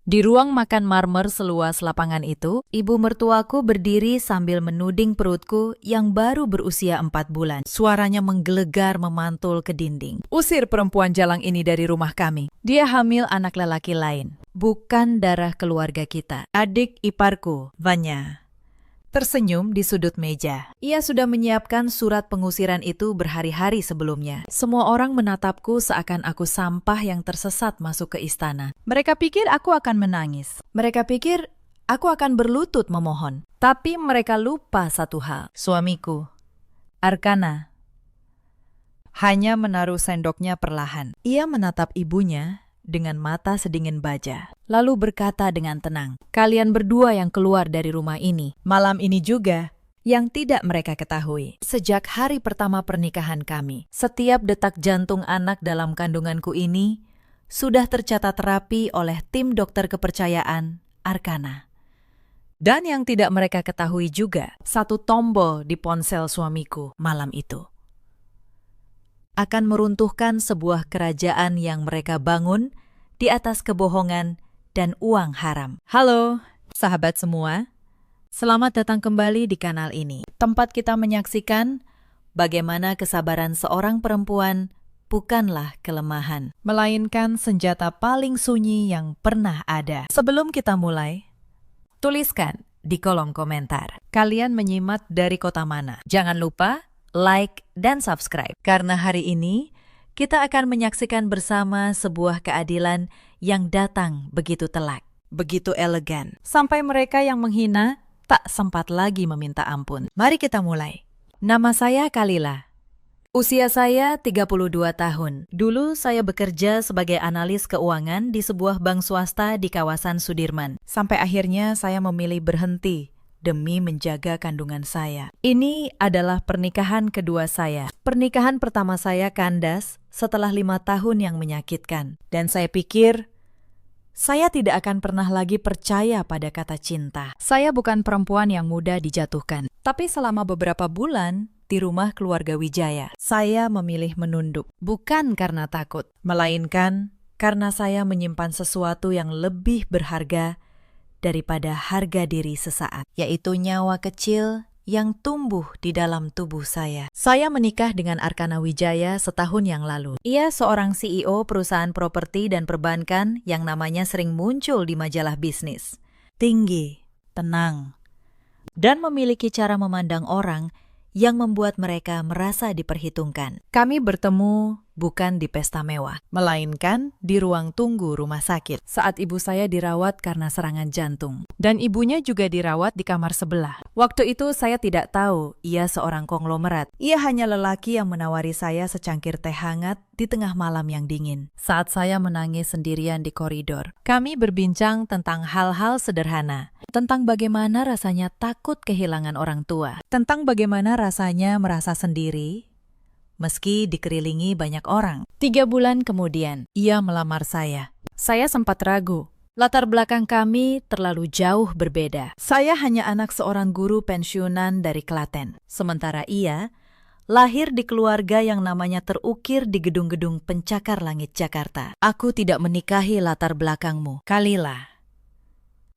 Di ruang makan marmer seluas lapangan itu, ibu mertuaku berdiri sambil menuding perutku yang baru berusia 4 bulan. Suaranya menggelegar memantul ke dinding. "Usir perempuan jalang ini dari rumah kami. Dia hamil anak lelaki lain. Bukan darah keluarga kita. Adik iparku, Vanya." Tersenyum di sudut meja. Ia sudah menyiapkan surat pengusiran itu berhari-hari sebelumnya. Semua orang menatapku seakan aku sampah yang tersesat masuk ke istana. Mereka pikir aku akan menangis. Mereka pikir aku akan berlutut memohon. Tapi mereka lupa satu hal. Suamiku, Arkana, hanya menaruh sendoknya perlahan. Ia menatap ibunya dengan mata sedingin baja, lalu berkata dengan tenang, "Kalian berdua yang keluar dari rumah ini. Malam ini juga." Yang tidak mereka ketahui, sejak hari pertama pernikahan kami, setiap detak jantung anak dalam kandunganku ini sudah tercatat rapi oleh tim dokter kepercayaan, Arkana. Dan yang tidak mereka ketahui juga, satu tombol di ponsel suamiku malam itu akan meruntuhkan sebuah kerajaan yang mereka bangun di atas kebohongan dan uang haram. Halo, sahabat semua. Selamat datang kembali di kanal ini. Tempat kita menyaksikan bagaimana kesabaran seorang perempuan bukanlah kelemahan, melainkan senjata paling sunyi yang pernah ada. Sebelum kita mulai, tuliskan di kolom komentar, kalian menyimak dari kota mana. Jangan lupa like, dan subscribe. Karena hari ini, kita akan menyaksikan bersama sebuah keadilan yang datang begitu telak, begitu elegan. Sampai mereka yang menghina tak sempat lagi meminta ampun. Mari kita mulai. Nama saya Kalila. Usia saya 32 tahun. Dulu saya bekerja sebagai analis keuangan di sebuah bank swasta di kawasan Sudirman. Sampai akhirnya saya memilih berhenti demi menjaga kandungan saya. Ini adalah pernikahan kedua saya. Pernikahan pertama saya kandas setelah 5 tahun yang menyakitkan. Dan saya pikir, saya tidak akan pernah lagi percaya pada kata cinta. Saya bukan perempuan yang mudah dijatuhkan. Tapi selama beberapa bulan, di rumah keluarga Wijaya, saya memilih menunduk. Bukan karena takut, melainkan karena saya menyimpan sesuatu yang lebih berharga daripada harga diri sesaat, yaitu nyawa kecil yang tumbuh di dalam tubuh saya. Saya menikah dengan Arkana Wijaya setahun yang lalu. Ia seorang CEO perusahaan properti dan perbankan yang namanya sering muncul di majalah bisnis. Tinggi, tenang, dan memiliki cara memandang orang yang membuat mereka merasa diperhitungkan. Kami bertemu bukan di pesta mewah, melainkan di ruang tunggu rumah sakit saat ibu saya dirawat karena serangan jantung. Dan ibunya juga dirawat di kamar sebelah. Waktu itu saya tidak tahu ia seorang konglomerat. Ia hanya lelaki yang menawari saya secangkir teh hangat di tengah malam yang dingin. Saat saya menangis sendirian di koridor, kami berbincang tentang hal-hal sederhana. Tentang bagaimana rasanya takut kehilangan orang tua. Tentang bagaimana rasanya merasa sendiri meski dikelilingi banyak orang. 3 bulan kemudian, ia melamar saya. Saya sempat ragu. Latar belakang kami terlalu jauh berbeda. Saya hanya anak seorang guru pensiunan dari Klaten. Sementara ia lahir di keluarga yang namanya terukir di gedung-gedung pencakar langit Jakarta. "Aku tidak menikahi latar belakangmu, Kalila,"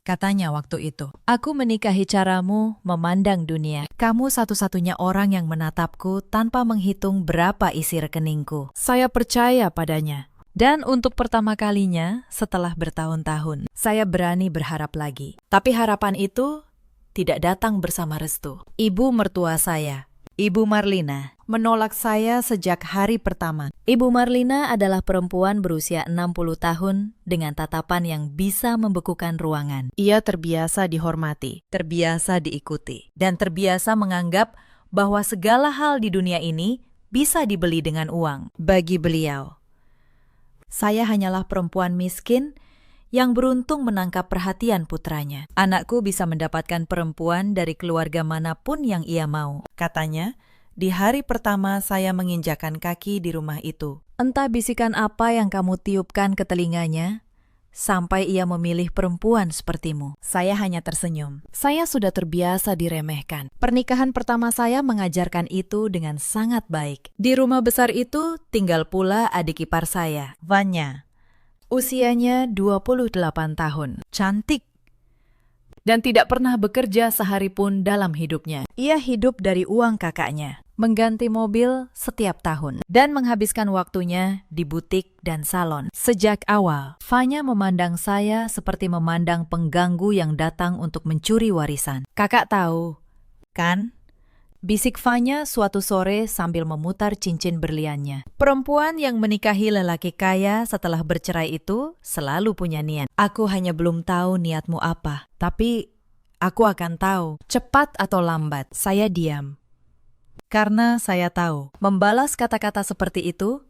katanya waktu itu. "Aku menikahi caramu memandang dunia. Kamu satu-satunya orang yang menatapku tanpa menghitung berapa isi rekeningku." Saya percaya padanya. Dan untuk pertama kalinya setelah bertahun-tahun, saya berani berharap lagi. Tapi harapan itu tidak datang bersama restu. Ibu mertua saya, Ibu Marlina, menolak saya sejak hari pertama. Ibu Marlina adalah perempuan berusia 60 tahun dengan tatapan yang bisa membekukan ruangan. Ia terbiasa dihormati, terbiasa diikuti, dan terbiasa menganggap bahwa segala hal di dunia ini bisa dibeli dengan uang. Bagi beliau, saya hanyalah perempuan miskin yang beruntung menangkap perhatian putranya. "Anakku bisa mendapatkan perempuan dari keluarga manapun yang ia mau," katanya, di hari pertama saya menginjakan kaki di rumah itu. "Entah bisikan apa yang kamu tiupkan ke telinganya, sampai ia memilih perempuan sepertimu." Saya hanya tersenyum. Saya sudah terbiasa diremehkan. Pernikahan pertama saya mengajarkan itu dengan sangat baik. Di rumah besar itu tinggal pula adik ipar saya, Vanya. Usianya 28 tahun, cantik, dan tidak pernah bekerja sehari pun dalam hidupnya. Ia hidup dari uang kakaknya, mengganti mobil setiap tahun, dan menghabiskan waktunya di butik dan salon. Sejak awal, Fanya memandang saya seperti memandang pengganggu yang datang untuk mencuri warisan. Kakak tahu, kan? Bisik Fanya suatu sore sambil memutar cincin berliannya. Perempuan yang menikahi lelaki kaya setelah bercerai itu selalu punya niat. Aku hanya belum tahu niatmu apa, tapi aku akan tahu. Cepat atau lambat, saya diam. Karena saya tahu, membalas kata-kata seperti itu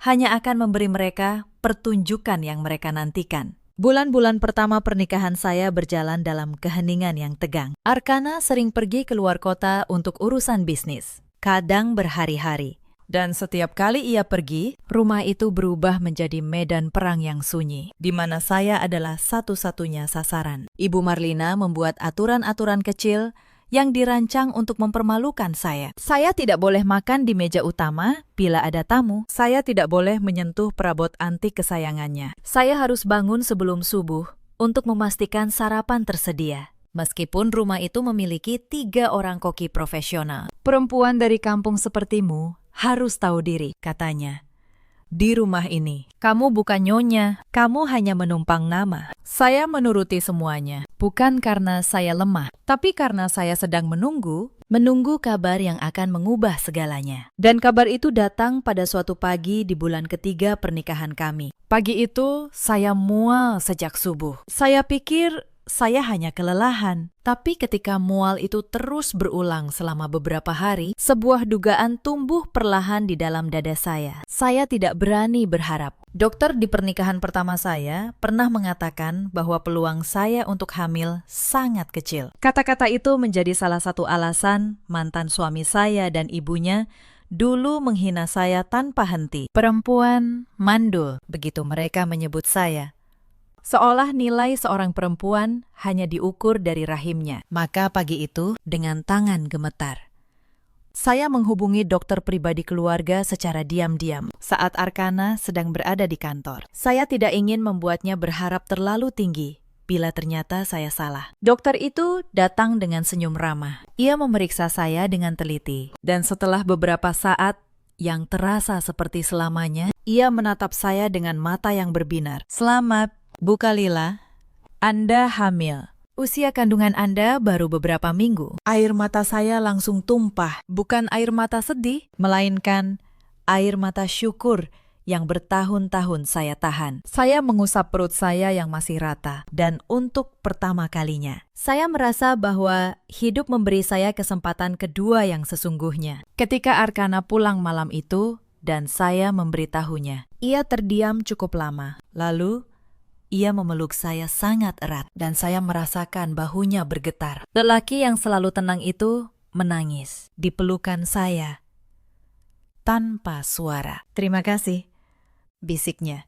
hanya akan memberi mereka pertunjukan yang mereka nantikan. Bulan-bulan pertama pernikahan saya berjalan dalam keheningan yang tegang. Arkana sering pergi keluar kota untuk urusan bisnis, kadang berhari-hari. Dan setiap kali ia pergi, rumah itu berubah menjadi medan perang yang sunyi, di mana saya adalah satu-satunya sasaran. Ibu Marlina membuat aturan-aturan kecil yang dirancang untuk mempermalukan saya. Saya tidak boleh makan di meja utama bila ada tamu. Saya tidak boleh menyentuh perabot antik kesayangannya. Saya harus bangun sebelum subuh untuk memastikan sarapan tersedia. Meskipun rumah itu memiliki 3 orang koki profesional. Perempuan dari kampung sepertimu harus tahu diri, katanya. Di rumah ini, kamu bukan nyonya, kamu hanya menumpang nama. Saya menuruti semuanya, bukan karena saya lemah, tapi karena saya sedang menunggu kabar yang akan mengubah segalanya. Dan kabar itu datang pada suatu pagi di bulan ketiga pernikahan kami. Pagi itu, saya mual sejak subuh. Saya pikir saya hanya kelelahan. Tapi ketika mual itu terus berulang selama beberapa hari, sebuah dugaan tumbuh perlahan di dalam dada saya. Saya tidak berani berharap. Dokter di pernikahan pertama saya pernah mengatakan bahwa peluang saya untuk hamil sangat kecil. Kata-kata itu menjadi salah satu alasan mantan suami saya dan ibunya dulu menghina saya tanpa henti. Perempuan mandul, begitu mereka menyebut saya. Seolah nilai seorang perempuan hanya diukur dari rahimnya. Maka pagi itu, dengan tangan gemetar, saya menghubungi dokter pribadi keluarga secara diam-diam saat Arkana sedang berada di kantor. Saya tidak ingin membuatnya berharap terlalu tinggi bila ternyata saya salah. Dokter itu datang dengan senyum ramah. Ia memeriksa saya dengan teliti. Dan setelah beberapa saat yang terasa seperti selamanya, ia menatap saya dengan mata yang berbinar. Selamat, Bu Kalila, Anda hamil. Usia kandungan Anda baru beberapa minggu. Air mata saya langsung tumpah. Bukan air mata sedih, melainkan air mata syukur yang bertahun-tahun saya tahan. Saya mengusap perut saya yang masih rata. Dan untuk pertama kalinya, saya merasa bahwa hidup memberi saya kesempatan kedua yang sesungguhnya. Ketika Arkana pulang malam itu, dan saya memberitahunya, ia terdiam cukup lama. Lalu, ia memeluk saya sangat erat dan saya merasakan bahunya bergetar. Lelaki yang selalu tenang itu menangis di pelukan saya tanpa suara. Terima kasih, bisiknya.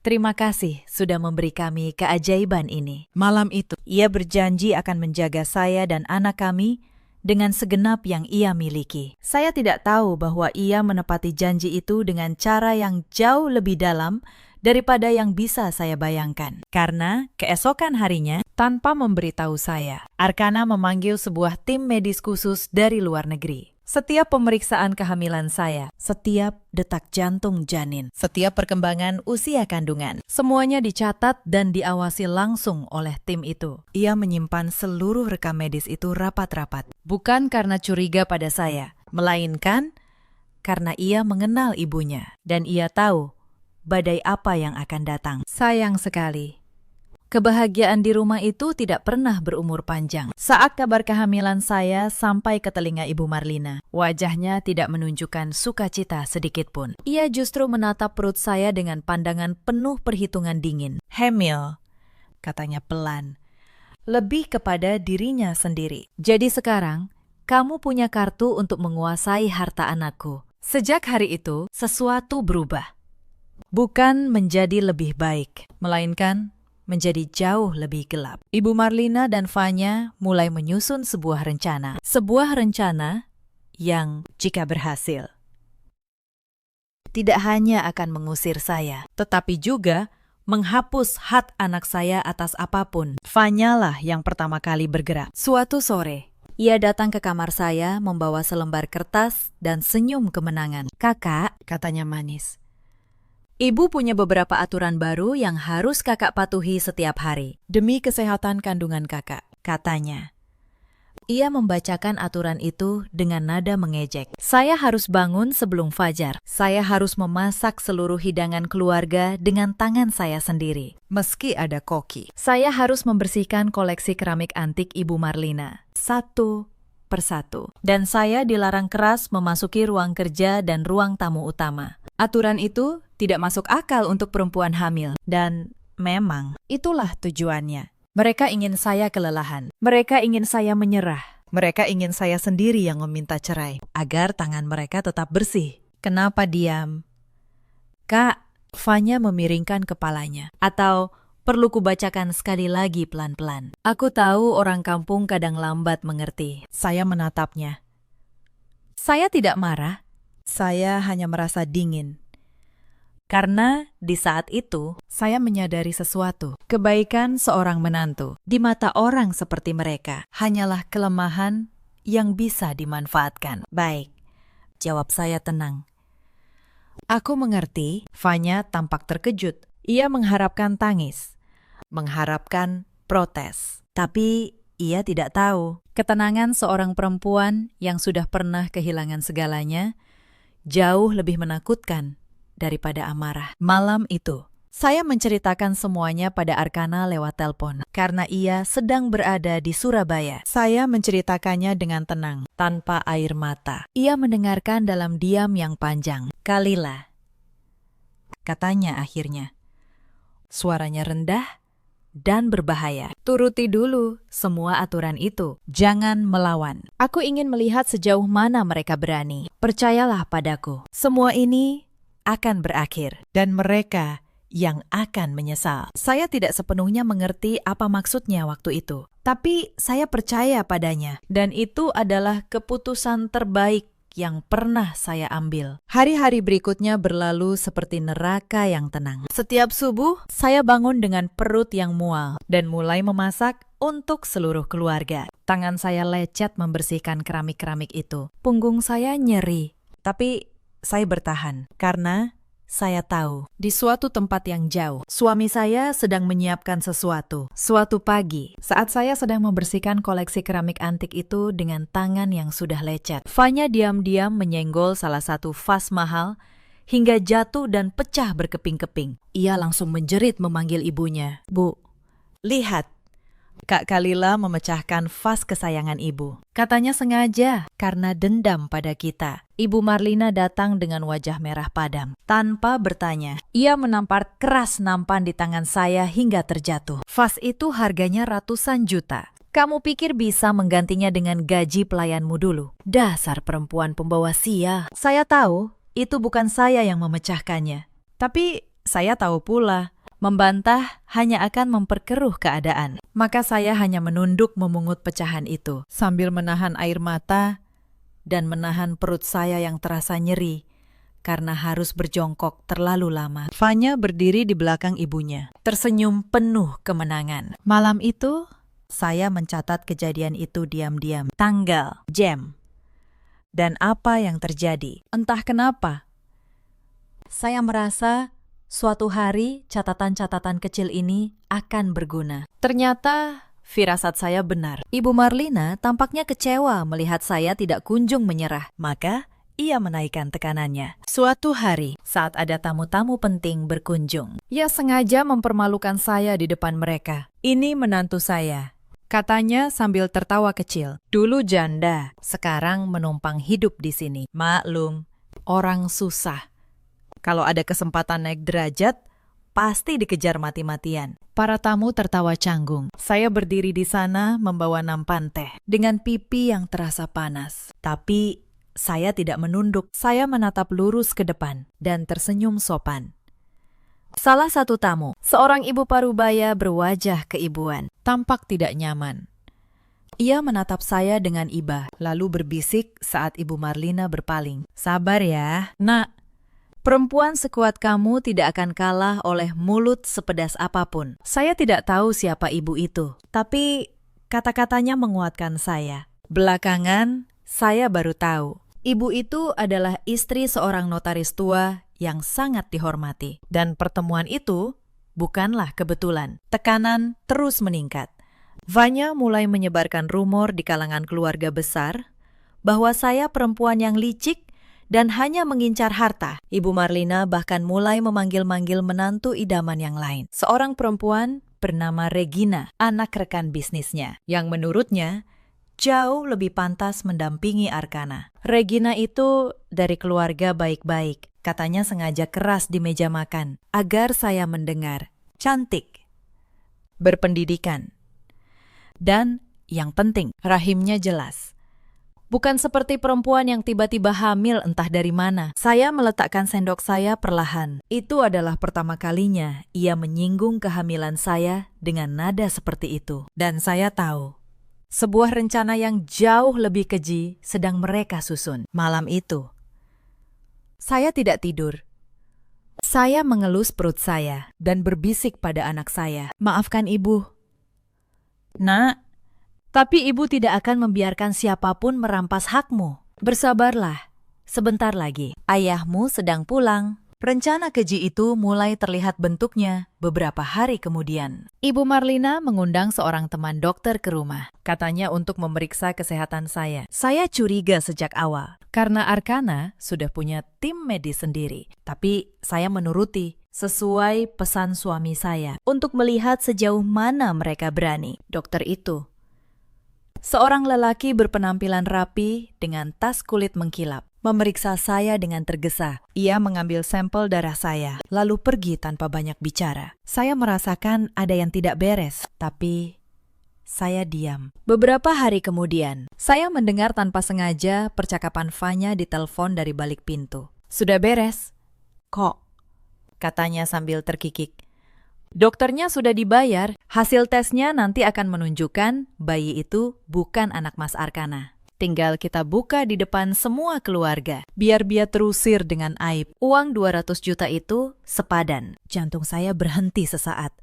Terima kasih sudah memberi kami keajaiban ini. Malam itu, ia berjanji akan menjaga saya dan anak kami dengan segenap yang ia miliki. Saya tidak tahu bahwa ia menepati janji itu dengan cara yang jauh lebih dalam daripada yang bisa saya bayangkan. Karena keesokan harinya, tanpa memberitahu saya, Arkana memanggil sebuah tim medis khusus dari luar negeri. Setiap pemeriksaan kehamilan saya, setiap detak jantung janin, setiap perkembangan usia kandungan, semuanya dicatat dan diawasi langsung oleh tim itu. Ia menyimpan seluruh rekam medis itu rapat-rapat. Bukan karena curiga pada saya, melainkan karena ia mengenal ibunya. Dan ia tahu badai apa yang akan datang. Sayang sekali, kebahagiaan di rumah itu tidak pernah berumur panjang. Saat kabar kehamilan saya sampai ke telinga Ibu Marlina, wajahnya tidak menunjukkan sukacita sedikit pun. Ia justru menatap perut saya dengan pandangan penuh perhitungan dingin. Hamil, katanya pelan, lebih kepada dirinya sendiri. Jadi sekarang, kamu punya kartu untuk menguasai harta anakku. Sejak hari itu, sesuatu berubah. Bukan menjadi lebih baik, melainkan menjadi jauh lebih gelap. Ibu Marlina dan Fanya mulai menyusun sebuah rencana. Sebuah rencana yang jika berhasil tidak hanya akan mengusir saya, tetapi juga menghapus hak anak saya atas apapun. Fanya lah yang pertama kali bergerak. Suatu sore, ia datang ke kamar saya membawa selembar kertas dan senyum kemenangan. "Kakak," katanya manis, "Ibu punya beberapa aturan baru yang harus kakak patuhi setiap hari. Demi kesehatan kandungan kakak," katanya. Ia membacakan aturan itu dengan nada mengejek. Saya harus bangun sebelum fajar. Saya harus memasak seluruh hidangan keluarga dengan tangan saya sendiri, meski ada koki. Saya harus membersihkan koleksi keramik antik Ibu Marlina, satu persatu. Dan saya dilarang keras memasuki ruang kerja dan ruang tamu utama. Aturan itu tidak masuk akal untuk perempuan hamil. Dan memang itulah tujuannya. Mereka ingin saya kelelahan. Mereka ingin saya menyerah. Mereka ingin saya sendiri yang meminta cerai, agar tangan mereka tetap bersih. Kenapa diam? "Kak," Fanya memiringkan kepalanya. "Atau perlu kubacakan sekali lagi pelan-pelan?" Aku tahu orang kampung kadang lambat mengerti. Saya menatapnya. Saya tidak marah. Saya hanya merasa dingin. Karena di saat itu, saya menyadari sesuatu. Kebaikan seorang menantu di mata orang seperti mereka hanyalah kelemahan yang bisa dimanfaatkan. "Baik," jawab saya tenang. "Aku mengerti." Fanya tampak terkejut. Ia mengharapkan tangis, mengharapkan protes. Tapi ia tidak tahu. Ketenangan seorang perempuan yang sudah pernah kehilangan segalanya jauh lebih menakutkan daripada amarah. Malam itu, saya menceritakan semuanya pada Arkana lewat telepon, karena ia sedang berada di Surabaya. Saya menceritakannya dengan tenang, tanpa air mata. Ia mendengarkan dalam diam yang panjang. "Kalila," katanya akhirnya. Suaranya rendah dan berbahaya. "Turuti dulu semua aturan itu. Jangan melawan. Aku ingin melihat sejauh mana mereka berani. Percayalah padaku. Semua ini akan berakhir, dan mereka yang akan menyesal." Saya tidak sepenuhnya mengerti apa maksudnya waktu itu, tapi saya percaya padanya, dan itu adalah keputusan terbaik yang pernah saya ambil. Hari-hari berikutnya berlalu seperti neraka yang tenang. Setiap subuh, saya bangun dengan perut yang mual dan mulai memasak untuk seluruh keluarga. Tangan saya lecet membersihkan keramik-keramik itu. Punggung saya nyeri, tapi saya bertahan karena saya tahu di suatu tempat yang jauh, suami saya sedang menyiapkan sesuatu. Suatu pagi, saat saya sedang membersihkan koleksi keramik antik itu dengan tangan yang sudah lecet, Fanya diam-diam menyenggol salah satu vas mahal hingga jatuh dan pecah berkeping-keping. Ia langsung menjerit memanggil ibunya. "Bu, lihat. Kak Kalila memecahkan vas kesayangan ibu. Katanya sengaja karena dendam pada kita." Ibu Marlina datang dengan wajah merah padam. Tanpa bertanya, ia menampar keras nampan di tangan saya hingga terjatuh. "Vas itu harganya ratusan juta. Kamu pikir bisa menggantinya dengan gaji pelayanmu dulu? Dasar perempuan pembawa sial." Saya tahu itu bukan saya yang memecahkannya. Tapi saya tahu pula, membantah hanya akan memperkeruh keadaan. Maka saya hanya menunduk memungut pecahan itu, sambil menahan air mata dan menahan perut saya yang terasa nyeri karena harus berjongkok terlalu lama. Fanya berdiri di belakang ibunya, tersenyum penuh kemenangan. Malam itu, saya mencatat kejadian itu diam-diam. Tanggal, jam, dan apa yang terjadi. Entah kenapa, saya merasa suatu hari catatan-catatan kecil ini akan berguna. Ternyata firasat saya benar. Ibu Marlina tampaknya kecewa melihat saya tidak kunjung menyerah. Maka ia menaikkan tekanannya. Suatu hari, saat ada tamu-tamu penting berkunjung, ia sengaja mempermalukan saya di depan mereka. "Ini menantu saya," katanya sambil tertawa kecil. "Dulu janda, sekarang menumpang hidup di sini. Maklum, orang susah. Kalau ada kesempatan naik derajat, pasti dikejar mati-matian." Para tamu tertawa canggung. Saya berdiri di sana membawa nampan teh dengan pipi yang terasa panas. Tapi saya tidak menunduk. Saya menatap lurus ke depan dan tersenyum sopan. Salah satu tamu, seorang ibu parubaya berwajah keibuan, tampak tidak nyaman. Ia menatap saya dengan iba, lalu berbisik saat Ibu Marlina berpaling. "Sabar ya, Nak. Perempuan sekuat kamu tidak akan kalah oleh mulut sepedas apapun. Saya tidak tahu siapa ibu itu, tapi kata-katanya menguatkan saya. Belakangan, saya baru tahu. Ibu itu adalah istri seorang notaris tua yang sangat dihormati. Dan pertemuan itu bukanlah kebetulan. Tekanan terus meningkat. Vanya mulai menyebarkan rumor di kalangan keluarga besar bahwa saya perempuan yang licik dan hanya mengincar harta. Ibu Marlina bahkan mulai memanggil-manggil menantu idaman yang lain. Seorang perempuan bernama Regina, anak rekan bisnisnya, yang menurutnya jauh lebih pantas mendampingi Arkana. Regina itu dari keluarga baik-baik. Katanya sengaja keras di meja makan, agar saya mendengar. Cantik, berpendidikan, dan yang penting, rahimnya jelas. Bukan seperti perempuan yang tiba-tiba hamil entah dari mana. Saya meletakkan sendok saya perlahan. Itu adalah pertama kalinya ia menyinggung kehamilan saya dengan nada seperti itu. Dan saya tahu, sebuah rencana yang jauh lebih keji sedang mereka susun. Malam itu, saya tidak tidur. Saya mengelus perut saya dan berbisik pada anak saya. Maafkan ibu. Nak, tapi ibu tidak akan membiarkan siapapun merampas hakmu. Bersabarlah, sebentar lagi. Ayahmu sedang pulang. Rencana keji itu mulai terlihat bentuknya beberapa hari kemudian. Ibu Marlina mengundang seorang teman dokter ke rumah. Katanya untuk memeriksa kesehatan saya. Saya curiga sejak awal, karena Arkana sudah punya tim medis sendiri. Tapi saya menuruti sesuai pesan suami saya untuk melihat sejauh mana mereka berani. Dokter itu seorang lelaki berpenampilan rapi dengan tas kulit mengkilap, memeriksa saya dengan tergesa. Ia mengambil sampel darah saya, lalu pergi tanpa banyak bicara. Saya merasakan ada yang tidak beres, tapi saya diam. Beberapa hari kemudian, saya mendengar tanpa sengaja percakapan Vanya di telepon dari balik pintu. Sudah beres? Kok? Katanya sambil terkikik. Dokternya sudah dibayar, hasil tesnya nanti akan menunjukkan bayi itu bukan anak Mas Arkana. Tinggal kita buka di depan semua keluarga, biar dia terusir dengan aib. Uang 200 juta itu sepadan. Jantung saya berhenti sesaat.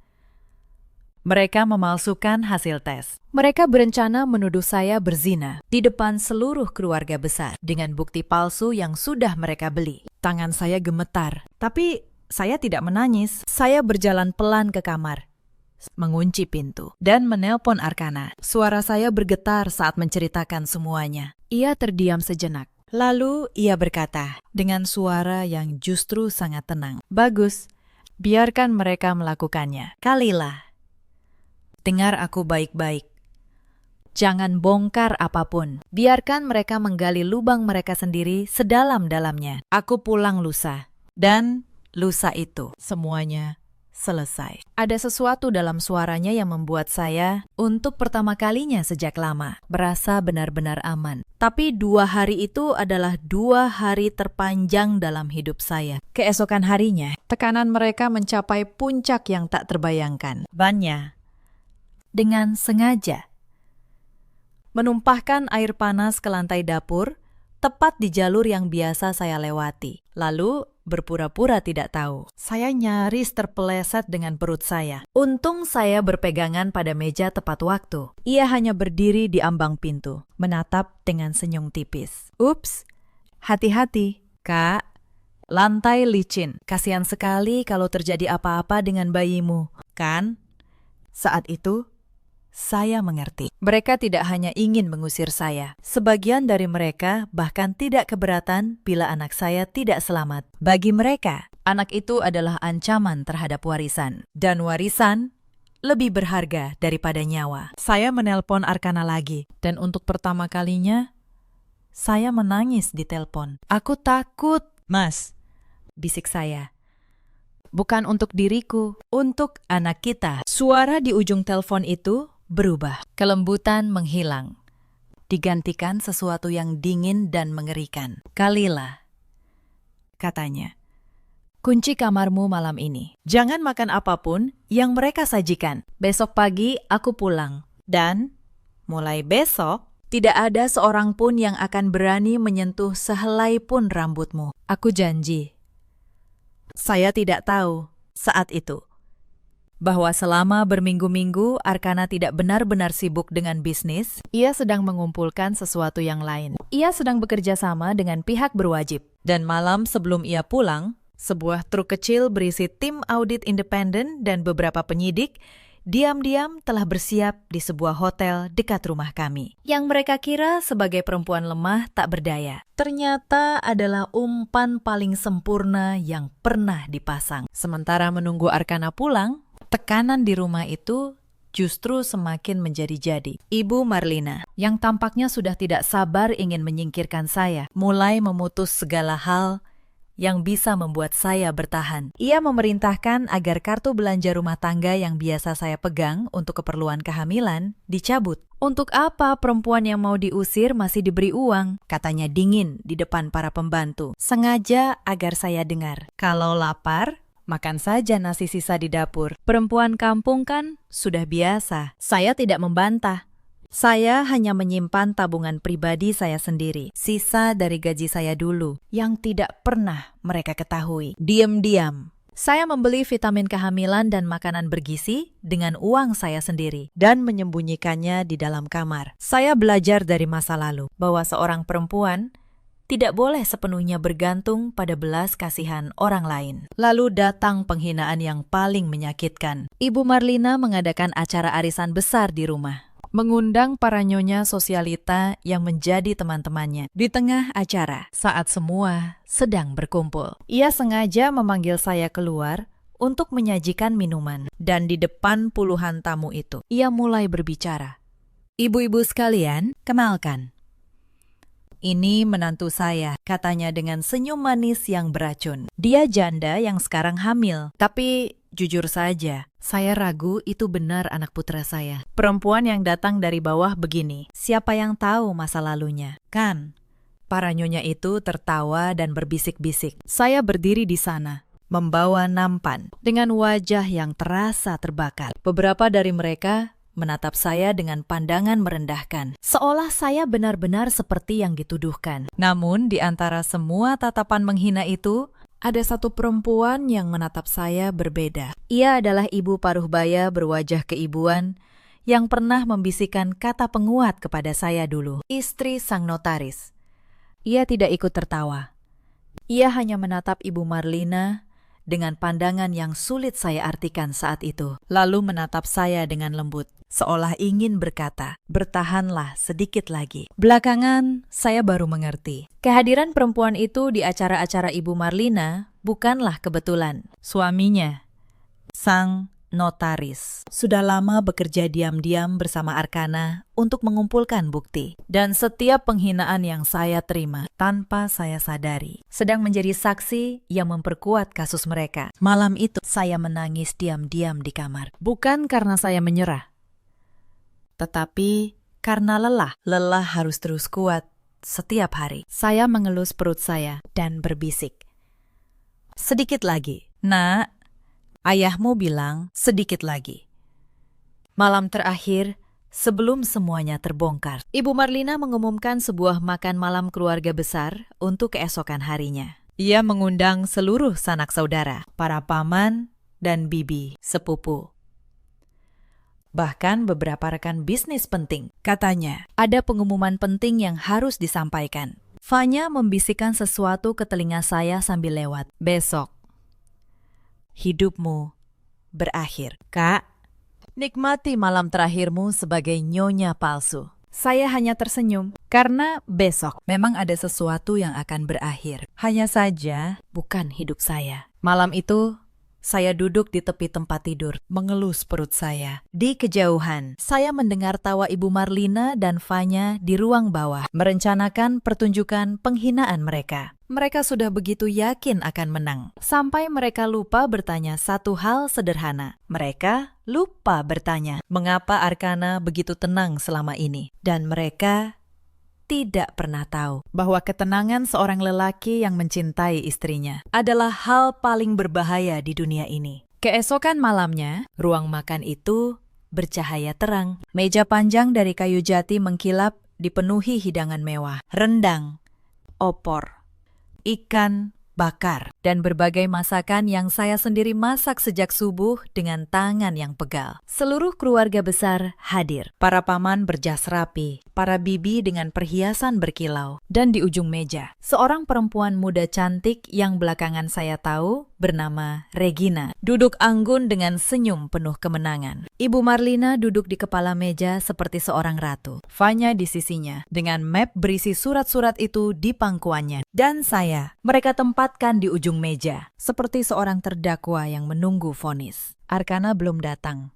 Mereka memalsukan hasil tes. Mereka berencana menuduh saya berzina di depan seluruh keluarga besar dengan bukti palsu yang sudah mereka beli. Tangan saya gemetar, tapi saya tidak menangis. Saya berjalan pelan ke kamar, mengunci pintu, dan menelpon Arkana. Suara saya bergetar saat menceritakan semuanya. Ia terdiam sejenak. Lalu ia berkata dengan suara yang justru sangat tenang. Bagus, biarkan mereka melakukannya. Kalilah, dengar aku baik-baik. Jangan bongkar apapun. Biarkan mereka menggali lubang mereka sendiri sedalam-dalamnya. Aku pulang lusa. Dan lusa itu, semuanya selesai. Ada sesuatu dalam suaranya yang membuat saya, untuk pertama kalinya sejak lama, merasa benar-benar aman. Tapi 2 hari itu adalah 2 hari terpanjang dalam hidup saya. Keesokan harinya, tekanan mereka mencapai puncak yang tak terbayangkan. Vanya, dengan sengaja, menumpahkan air panas ke lantai dapur, tepat di jalur yang biasa saya lewati. Lalu berpura-pura tidak tahu. Saya nyaris terpeleset dengan perut saya. Untung saya berpegangan pada meja tepat waktu. Ia hanya berdiri di ambang pintu, menatap dengan senyum tipis. Ups, hati-hati, Kak. Lantai licin. Kasihan sekali kalau terjadi apa-apa dengan bayimu, kan? Saat itu, saya mengerti. Mereka tidak hanya ingin mengusir saya. Sebagian dari mereka bahkan tidak keberatan bila anak saya tidak selamat. Bagi mereka, anak itu adalah ancaman terhadap warisan. Dan warisan lebih berharga daripada nyawa. Saya menelpon Arkana lagi. Dan untuk pertama kalinya, saya menangis di telepon. Aku takut, Mas, bisik saya. Bukan untuk diriku, untuk anak kita. Suara di ujung telepon itu berubah. Kelembutan menghilang, digantikan sesuatu yang dingin dan mengerikan. Kalilah, katanya, kunci kamarmu malam ini. Jangan makan apapun yang mereka sajikan. Besok pagi aku pulang. Dan mulai besok, tidak ada seorang pun yang akan berani menyentuh sehelai pun rambutmu. Aku janji. Saya tidak tahu saat itu bahwa selama berminggu-minggu Arkana tidak benar-benar sibuk dengan bisnis, ia sedang mengumpulkan sesuatu yang lain. Ia sedang bekerja sama dengan pihak berwajib. Dan malam sebelum ia pulang, sebuah truk kecil berisi tim audit independen dan beberapa penyidik diam-diam telah bersiap di sebuah hotel dekat rumah kami. Yang mereka kira sebagai perempuan lemah tak berdaya, ternyata adalah umpan paling sempurna yang pernah dipasang. Sementara menunggu Arkana pulang, tekanan di rumah itu justru semakin menjadi-jadi. Ibu Marlina, yang tampaknya sudah tidak sabar ingin menyingkirkan saya, mulai memutus segala hal yang bisa membuat saya bertahan. Ia memerintahkan agar kartu belanja rumah tangga yang biasa saya pegang untuk keperluan kehamilan dicabut. Untuk apa perempuan yang mau diusir masih diberi uang? Katanya dingin di depan para pembantu. Sengaja agar saya dengar. Kalau lapar, makan saja nasi sisa di dapur. Perempuan kampung kan sudah biasa. Saya tidak membantah. Saya hanya menyimpan tabungan pribadi saya sendiri, sisa dari gaji saya dulu, yang tidak pernah mereka ketahui. Diam-diam, saya membeli vitamin kehamilan dan makanan bergizi dengan uang saya sendiri, dan menyembunyikannya di dalam kamar. Saya belajar dari masa lalu, bahwa seorang perempuan tidak boleh sepenuhnya bergantung pada belas kasihan orang lain. Lalu datang penghinaan yang paling menyakitkan. Ibu Marlina mengadakan acara arisan besar di rumah, mengundang para nyonya sosialita yang menjadi teman-temannya. Di tengah acara, saat semua sedang berkumpul, ia sengaja memanggil saya keluar untuk menyajikan minuman. Dan di depan puluhan tamu itu, ia mulai berbicara. Ibu-ibu sekalian, kenalkan. Ini menantu saya, katanya dengan senyum manis yang beracun. Dia janda yang sekarang hamil, tapi jujur saja, saya ragu itu benar anak putra saya. Perempuan yang datang dari bawah begini, siapa yang tahu masa lalunya? Kan? Para nyonya itu tertawa dan berbisik-bisik. Saya berdiri di sana, membawa nampan, dengan wajah yang terasa terbakar. Beberapa dari mereka menatap saya dengan pandangan merendahkan, seolah saya benar-benar seperti yang dituduhkan. Namun, di antara semua tatapan menghina itu, ada satu perempuan yang menatap saya berbeda. Ia adalah ibu paruhbaya berwajah keibuan yang pernah membisikkan kata penguat kepada saya dulu, istri sang notaris. Ia tidak ikut tertawa. Ia hanya menatap Ibu Marlina dengan pandangan yang sulit saya artikan saat itu, lalu menatap saya dengan lembut, seolah ingin berkata, bertahanlah sedikit lagi. Belakangan, saya baru mengerti. Kehadiran perempuan itu di acara-acara Ibu Marlina bukanlah kebetulan. Suaminya, sang notaris, sudah lama bekerja diam-diam bersama Arkana untuk mengumpulkan bukti. Dan setiap penghinaan yang saya terima, tanpa saya sadari, sedang menjadi saksi yang memperkuat kasus mereka. Malam itu, saya menangis diam-diam di kamar. Bukan karena saya menyerah, tetapi karena lelah. Lelah harus terus kuat setiap hari. Saya mengelus perut saya dan berbisik. Sedikit lagi. Nak, ayahmu bilang sedikit lagi. Malam terakhir, sebelum semuanya terbongkar, Ibu Marlina mengumumkan sebuah makan malam keluarga besar untuk keesokan harinya. Ia mengundang seluruh sanak saudara, para paman dan bibi sepupu. Bahkan beberapa rekan bisnis penting. Katanya, ada pengumuman penting yang harus disampaikan. Fanya membisikkan sesuatu ke telinga saya sambil lewat. Besok, hidupmu berakhir. Kak, nikmati malam terakhirmu sebagai nyonya palsu. Saya hanya tersenyum, karena besok memang ada sesuatu yang akan berakhir. Hanya saja, bukan hidup saya. Malam itu, saya duduk di tepi tempat tidur, mengelus perut saya. Di kejauhan, saya mendengar tawa Ibu Marlina dan Fanya di ruang bawah, merencanakan pertunjukan penghinaan mereka. Mereka sudah begitu yakin akan menang, sampai mereka lupa bertanya satu hal sederhana. Mereka lupa bertanya, mengapa Arkana begitu tenang selama ini? Dan mereka tidak pernah tahu bahwa ketenangan seorang lelaki yang mencintai istrinya adalah hal paling berbahaya di dunia ini. Keesokan malamnya, ruang makan itu bercahaya terang. Meja panjang dari kayu jati mengkilap dipenuhi hidangan mewah. Rendang, opor, ikan bakar, dan berbagai masakan yang saya sendiri masak sejak subuh dengan tangan yang pegal. Seluruh keluarga besar hadir. Para paman berjas rapi, para bibi dengan perhiasan berkilau, dan di ujung meja, seorang perempuan muda cantik yang belakangan saya tahu bernama Regina, duduk anggun dengan senyum penuh kemenangan. Ibu Marlina duduk di kepala meja seperti seorang ratu. Fanya di sisinya, dengan map berisi surat-surat itu di pangkuannya. Dan saya, mereka tempatkan di ujung meja, seperti seorang terdakwa yang menunggu vonis. Arkana belum datang.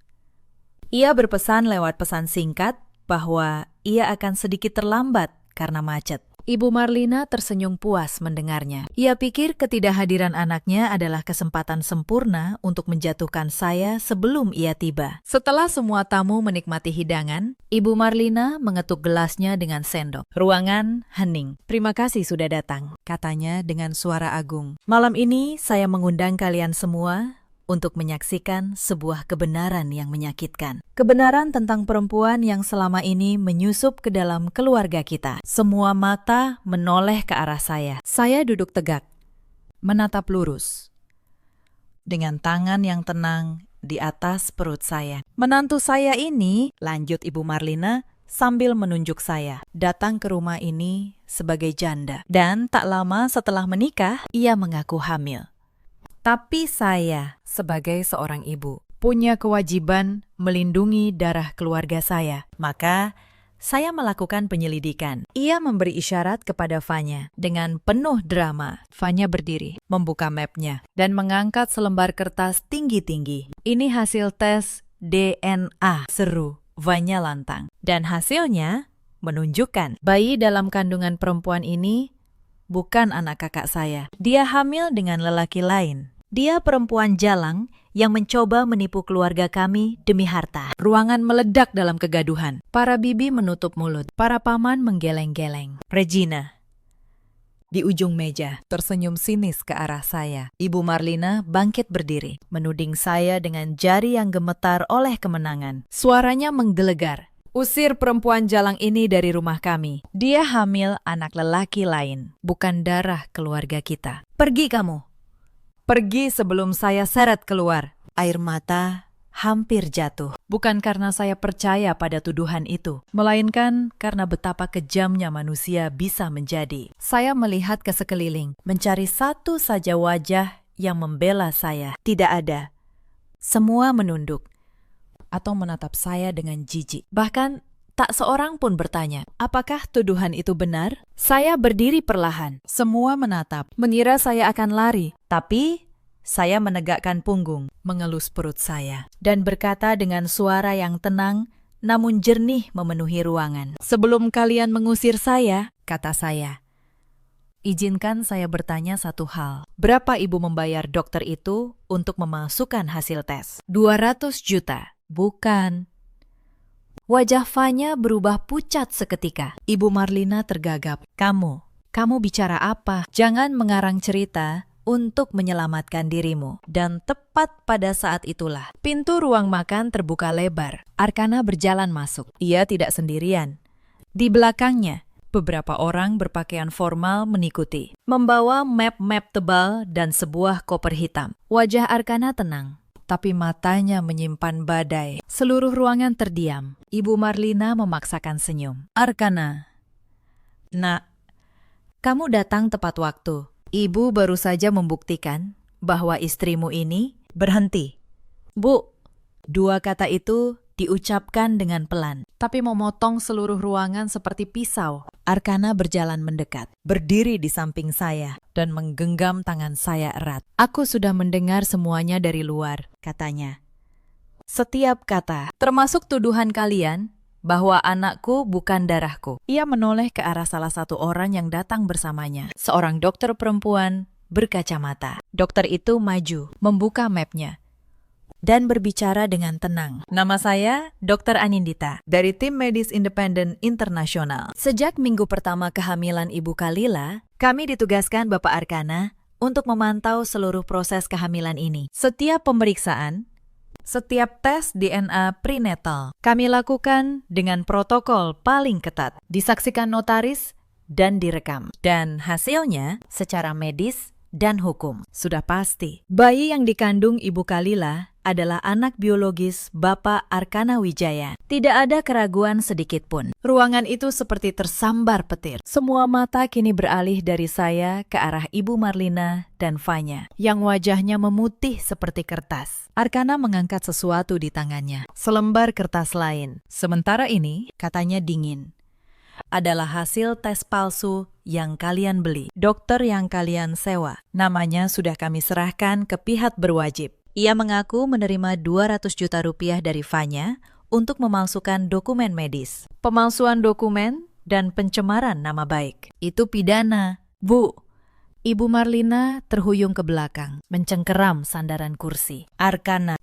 Ia berpesan lewat pesan singkat bahwa ia akan sedikit terlambat karena macet. Ibu Marlina tersenyum puas mendengarnya. Ia pikir ketidakhadiran anaknya adalah kesempatan sempurna untuk menjatuhkan saya sebelum ia tiba. Setelah semua tamu menikmati hidangan, Ibu Marlina mengetuk gelasnya dengan sendok. Ruangan hening. "Terima kasih sudah datang," katanya dengan suara agung. "Malam ini saya mengundang kalian semua untuk menyaksikan sebuah kebenaran yang menyakitkan. Kebenaran tentang perempuan yang selama ini menyusup ke dalam keluarga kita." Semua mata menoleh ke arah saya. Saya duduk tegak, menatap lurus, dengan tangan yang tenang di atas perut saya. "Menantu saya ini," lanjut Ibu Marlina sambil menunjuk saya, "datang ke rumah ini sebagai janda. Dan tak lama setelah menikah, ia mengaku hamil. Tapi saya, sebagai seorang ibu, punya kewajiban melindungi darah keluarga saya. Maka, saya melakukan penyelidikan." Ia memberi isyarat kepada Fanya. Dengan penuh drama, Fanya berdiri, membuka mapnya, dan mengangkat selembar kertas tinggi-tinggi. "Ini hasil tes DNA," seru Fanya lantang. "Dan hasilnya menunjukkan bayi dalam kandungan perempuan ini bukan anak kakak saya. Dia hamil dengan lelaki lain. Dia perempuan jalang yang mencoba menipu keluarga kami demi harta." Ruangan meledak dalam kegaduhan. Para bibi menutup mulut. Para paman menggeleng-geleng. Regina, di ujung meja, tersenyum sinis ke arah saya. Ibu Marlina bangkit berdiri, menuding saya dengan jari yang gemetar oleh kemenangan. Suaranya menggelegar. "Usir perempuan jalang ini dari rumah kami. Dia hamil anak lelaki lain, bukan darah keluarga kita. Pergi kamu. Pergi sebelum saya seret keluar." Air mata hampir jatuh. Bukan karena saya percaya pada tuduhan itu, melainkan karena betapa kejamnya manusia bisa menjadi. Saya melihat ke sekeliling, mencari satu saja wajah yang membela saya. Tidak ada. Semua menunduk atau menatap saya dengan jijik. Bahkan tak seorang pun bertanya, apakah tuduhan itu benar? Saya berdiri perlahan. Semua menatap, mengira saya akan lari. Tapi saya menegakkan punggung, mengelus perut saya, dan berkata dengan suara yang tenang namun jernih memenuhi ruangan. "Sebelum kalian mengusir saya," kata saya, "izinkan saya bertanya satu hal. Berapa ibu membayar dokter itu untuk memasukkan hasil tes? 200 juta, bukan?" Wajah Fanya berubah pucat seketika. Ibu Marlina tergagap. Kamu bicara apa? Jangan mengarang cerita untuk menyelamatkan dirimu." Dan tepat pada saat itulah, pintu ruang makan terbuka lebar. Arkana berjalan masuk. Ia tidak sendirian. Di belakangnya, beberapa orang berpakaian formal mengikuti, membawa map-map tebal dan sebuah koper hitam. Wajah Arkana tenang, tapi matanya menyimpan badai. Seluruh ruangan terdiam. Ibu Marlina memaksakan senyum. "Arkana, nak, kamu datang tepat waktu. Ibu baru saja membuktikan bahwa istrimu ini berhenti." "Bu," dua kata itu diucapkan dengan pelan, tapi memotong seluruh ruangan seperti pisau. Arkana berjalan mendekat, berdiri di samping saya, dan menggenggam tangan saya erat. "Aku sudah mendengar semuanya dari luar," katanya. "Setiap kata, termasuk tuduhan kalian bahwa anakku bukan darahku." Ia menoleh ke arah salah satu orang yang datang bersamanya, seorang dokter perempuan berkacamata. Dokter itu maju, membuka mapnya, dan berbicara dengan tenang. "Nama saya Dr. Anindita, dari tim medis independen internasional. Sejak minggu pertama kehamilan Ibu Kalila, kami ditugaskan Bapak Arkana untuk memantau seluruh proses kehamilan ini. Setiap pemeriksaan, setiap tes DNA prenatal kami lakukan dengan protokol paling ketat, disaksikan notaris dan direkam. Dan hasilnya secara medis dan hukum. Sudah pasti, bayi yang dikandung Ibu Kalila adalah anak biologis Bapak Arkana Wijaya. Tidak ada keraguan sedikit pun. Ruangan itu seperti tersambar petir. Semua mata kini beralih dari saya ke arah Ibu Marlina dan Fanya, yang wajahnya memutih seperti kertas. Arkana mengangkat sesuatu di tangannya, selembar kertas lain. Sementara ini, katanya dingin. Adalah hasil tes palsu yang kalian beli, dokter yang kalian sewa. Namanya sudah kami serahkan ke pihak berwajib. Ia mengaku menerima 200 juta rupiah dari Fanya untuk memalsukan dokumen medis. Pemalsuan dokumen dan pencemaran nama baik. Itu pidana. Bu, Ibu Marlina terhuyung ke belakang, mencengkeram sandaran kursi. Arkana,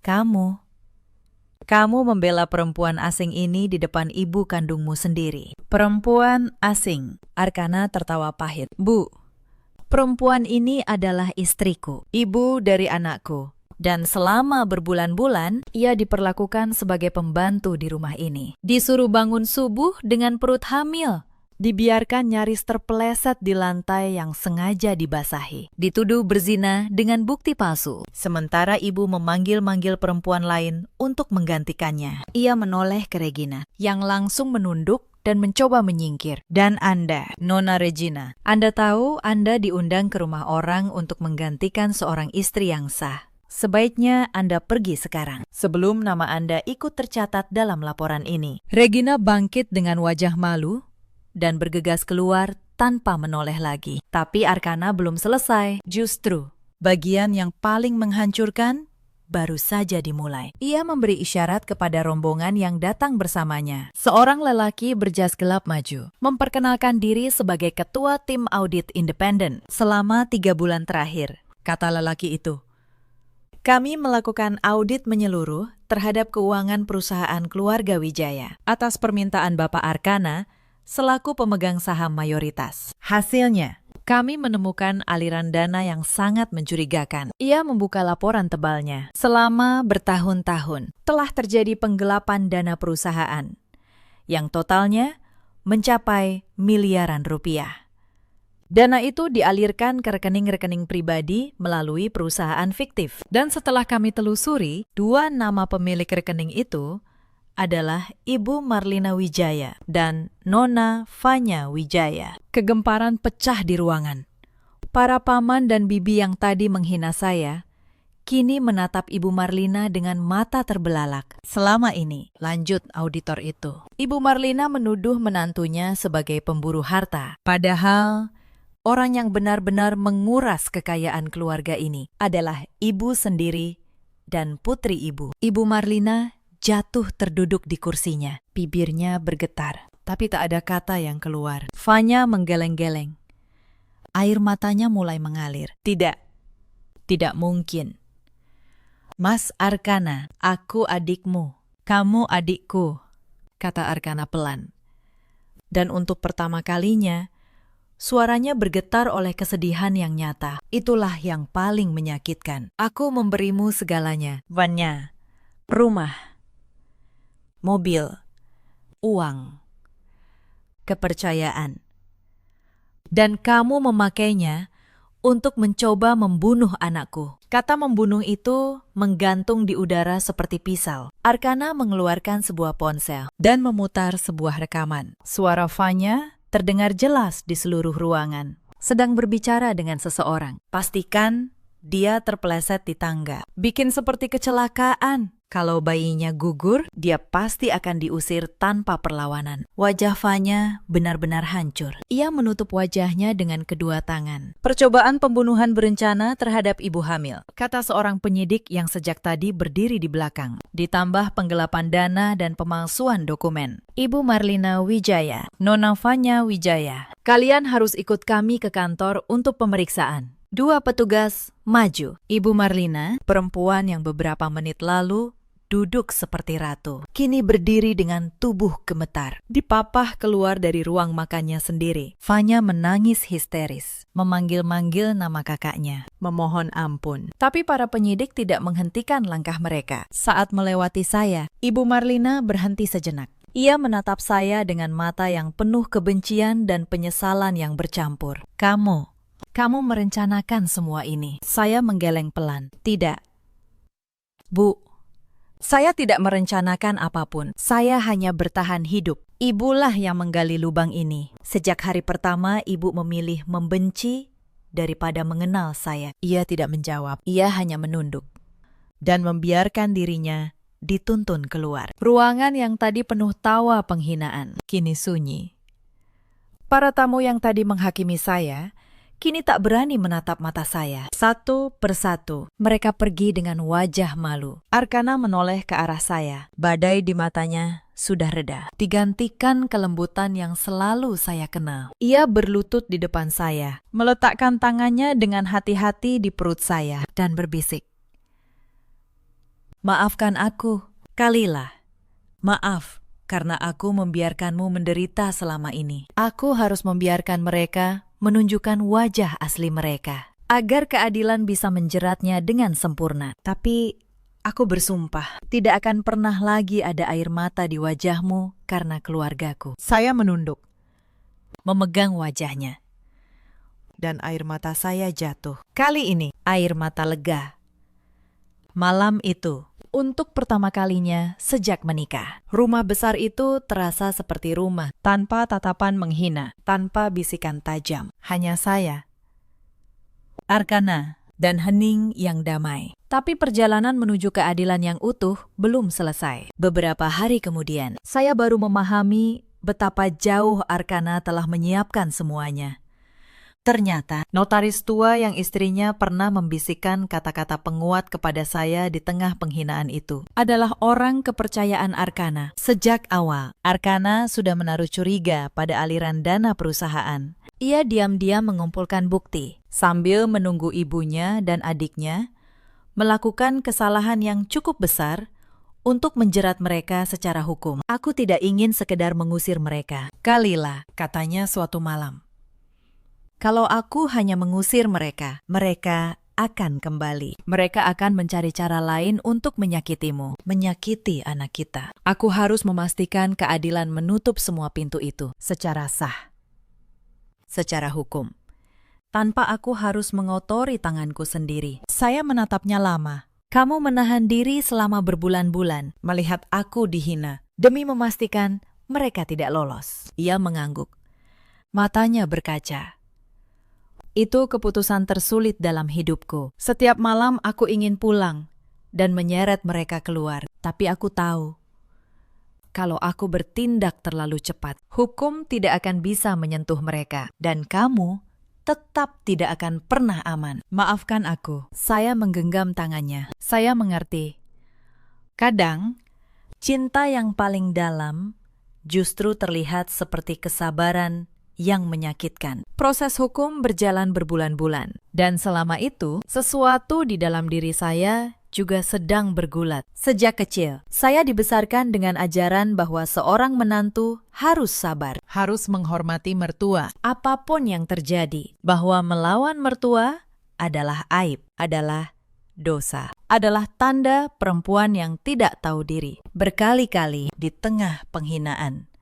kamu membela perempuan asing ini di depan ibu kandungmu sendiri. Perempuan asing. Arkana tertawa pahit. Bu, perempuan ini adalah istriku, ibu dari anakku. Dan selama berbulan-bulan, ia diperlakukan sebagai pembantu di rumah ini. Disuruh bangun subuh dengan perut hamil. Dibiarkan nyaris terpeleset di lantai yang sengaja dibasahi. Dituduh berzina dengan bukti palsu. Sementara ibu memanggil-manggil perempuan lain untuk menggantikannya. Ia menoleh ke Regina, yang langsung menunduk dan mencoba menyingkir. Dan Anda, Nona Regina, Anda tahu Anda diundang ke rumah orang untuk menggantikan seorang istri yang sah. Sebaiknya Anda pergi sekarang, sebelum nama Anda ikut tercatat dalam laporan ini. Regina bangkit dengan wajah malu dan bergegas keluar tanpa menoleh lagi. Tapi Arkana belum selesai. Justru, bagian yang paling menghancurkan baru saja dimulai. Ia memberi isyarat kepada rombongan yang datang bersamanya. Seorang lelaki berjas gelap maju, memperkenalkan diri sebagai ketua tim audit independen selama 3 bulan terakhir. Kata lelaki itu, kami melakukan audit menyeluruh terhadap keuangan perusahaan keluarga Wijaya atas permintaan Bapak Arkana selaku pemegang saham mayoritas. Hasilnya, kami menemukan aliran dana yang sangat mencurigakan. Ia membuka laporan tebalnya. Selama bertahun-tahun telah terjadi penggelapan dana perusahaan yang totalnya mencapai miliaran rupiah. Dana itu dialirkan ke rekening-rekening pribadi melalui perusahaan fiktif. Dan setelah kami telusuri, 2 nama pemilik rekening itu adalah Ibu Marlina Wijaya dan Nona Fanya Wijaya. Kegemparan pecah di ruangan. Para paman dan bibi yang tadi menghina saya, kini menatap Ibu Marlina dengan mata terbelalak. Selama ini, lanjut auditor itu, Ibu Marlina menuduh menantunya sebagai pemburu harta. Padahal, orang yang benar-benar menguras kekayaan keluarga ini adalah ibu sendiri dan putri ibu. Ibu Marlina jatuh terduduk di kursinya. Bibirnya bergetar, tapi tak ada kata yang keluar. Fanya menggeleng-geleng. Air matanya mulai mengalir. Tidak mungkin. Mas Arkana, aku adikmu. Kamu adikku, kata Arkana pelan. Dan untuk pertama kalinya, suaranya bergetar oleh kesedihan yang nyata. Itulah yang paling menyakitkan. Aku memberimu segalanya. Vanya, rumah, mobil, uang, kepercayaan. Dan kamu memakainya untuk mencoba membunuh anakku. Kata membunuh itu menggantung di udara seperti pisau. Arkana mengeluarkan sebuah ponsel dan memutar sebuah rekaman. Suara Fanya terdengar jelas di seluruh ruangan. Sedang berbicara dengan seseorang. Pastikan dia terpeleset di tangga. Bikin seperti kecelakaan. Kalau bayinya gugur, dia pasti akan diusir tanpa perlawanan. Wajah Fanya benar-benar hancur. Ia menutup wajahnya dengan kedua tangan. Percobaan pembunuhan berencana terhadap ibu hamil, kata seorang penyidik yang sejak tadi berdiri di belakang. Ditambah penggelapan dana dan pemalsuan dokumen. Ibu Marlina Wijaya, Nona Fanya Wijaya, kalian harus ikut kami ke kantor untuk pemeriksaan. 2 petugas maju. Ibu Marlina, perempuan yang beberapa menit lalu duduk seperti ratu, kini berdiri dengan tubuh gemetar. Dipapah keluar dari ruang makannya sendiri. Fanya menangis histeris, memanggil-manggil nama kakaknya, memohon ampun. Tapi para penyidik tidak menghentikan langkah mereka. Saat melewati saya, Ibu Marlina berhenti sejenak. Ia menatap saya dengan mata yang penuh kebencian dan penyesalan yang bercampur. Kamu merencanakan semua ini. Saya menggeleng pelan. Tidak. Bu, saya tidak merencanakan apapun. Saya hanya bertahan hidup. Ibulah yang menggali lubang ini. Sejak hari pertama, ibu memilih membenci daripada mengenal saya. Ia tidak menjawab. Ia hanya menunduk dan membiarkan dirinya dituntun keluar. Ruangan yang tadi penuh tawa penghinaan, kini sunyi. Para tamu yang tadi menghakimi saya, kini tak berani menatap mata saya. Satu persatu, mereka pergi dengan wajah malu. Arkana menoleh ke arah saya. Badai di matanya sudah reda, digantikan kelembutan yang selalu saya kenal. Ia berlutut di depan saya, meletakkan tangannya dengan hati-hati di perut saya, dan berbisik. Maafkan aku, Kalila. Maaf, karena aku membiarkanmu menderita selama ini. Aku harus membiarkan mereka menunjukkan wajah asli mereka, agar keadilan bisa menjeratnya dengan sempurna. Tapi aku bersumpah, tidak akan pernah lagi ada air mata di wajahmu karena keluargaku. Saya menunduk, memegang wajahnya, dan air mata saya jatuh. Kali ini, air mata lega. Malam itu, untuk pertama kalinya sejak menikah, rumah besar itu terasa seperti rumah, tanpa tatapan menghina, tanpa bisikan tajam. Hanya saya, Arkana, dan hening yang damai. Tapi perjalanan menuju keadilan yang utuh belum selesai. Beberapa hari kemudian, saya baru memahami betapa jauh Arkana telah menyiapkan semuanya. Ternyata, notaris tua yang istrinya pernah membisikkan kata-kata penguat kepada saya di tengah penghinaan itu adalah orang kepercayaan Arkana. Sejak awal, Arkana sudah menaruh curiga pada aliran dana perusahaan. Ia diam-diam mengumpulkan bukti, sambil menunggu ibunya dan adiknya melakukan kesalahan yang cukup besar untuk menjerat mereka secara hukum. Aku tidak ingin sekedar mengusir mereka. Kalila, katanya suatu malam. Kalau aku hanya mengusir mereka, mereka akan kembali. Mereka akan mencari cara lain untuk menyakitimu, menyakiti anak kita. Aku harus memastikan keadilan menutup semua pintu itu secara sah, secara hukum, tanpa aku harus mengotori tanganku sendiri. Saya menatapnya lama. Kamu menahan diri selama berbulan-bulan, melihat aku dihina, demi memastikan mereka tidak lolos. Ia mengangguk. Matanya berkaca. Itu keputusan tersulit dalam hidupku. Setiap malam aku ingin pulang dan menyeret mereka keluar. Tapi aku tahu, kalau aku bertindak terlalu cepat, hukum tidak akan bisa menyentuh mereka. Dan kamu tetap tidak akan pernah aman. Maafkan aku. Saya menggenggam tangannya. Saya mengerti. Kadang, cinta yang paling dalam justru terlihat seperti kesabaran yang menyakitkan. Proses hukum berjalan berbulan-bulan, dan selama itu, sesuatu di dalam diri saya juga sedang bergulat. Sejak kecil, saya dibesarkan dengan ajaran bahwa seorang menantu harus sabar, harus menghormati mertua, apapun yang terjadi, bahwa melawan mertua adalah aib, adalah dosa, adalah tanda perempuan yang tidak tahu diri. Berkali-kali di tengah penghinaan,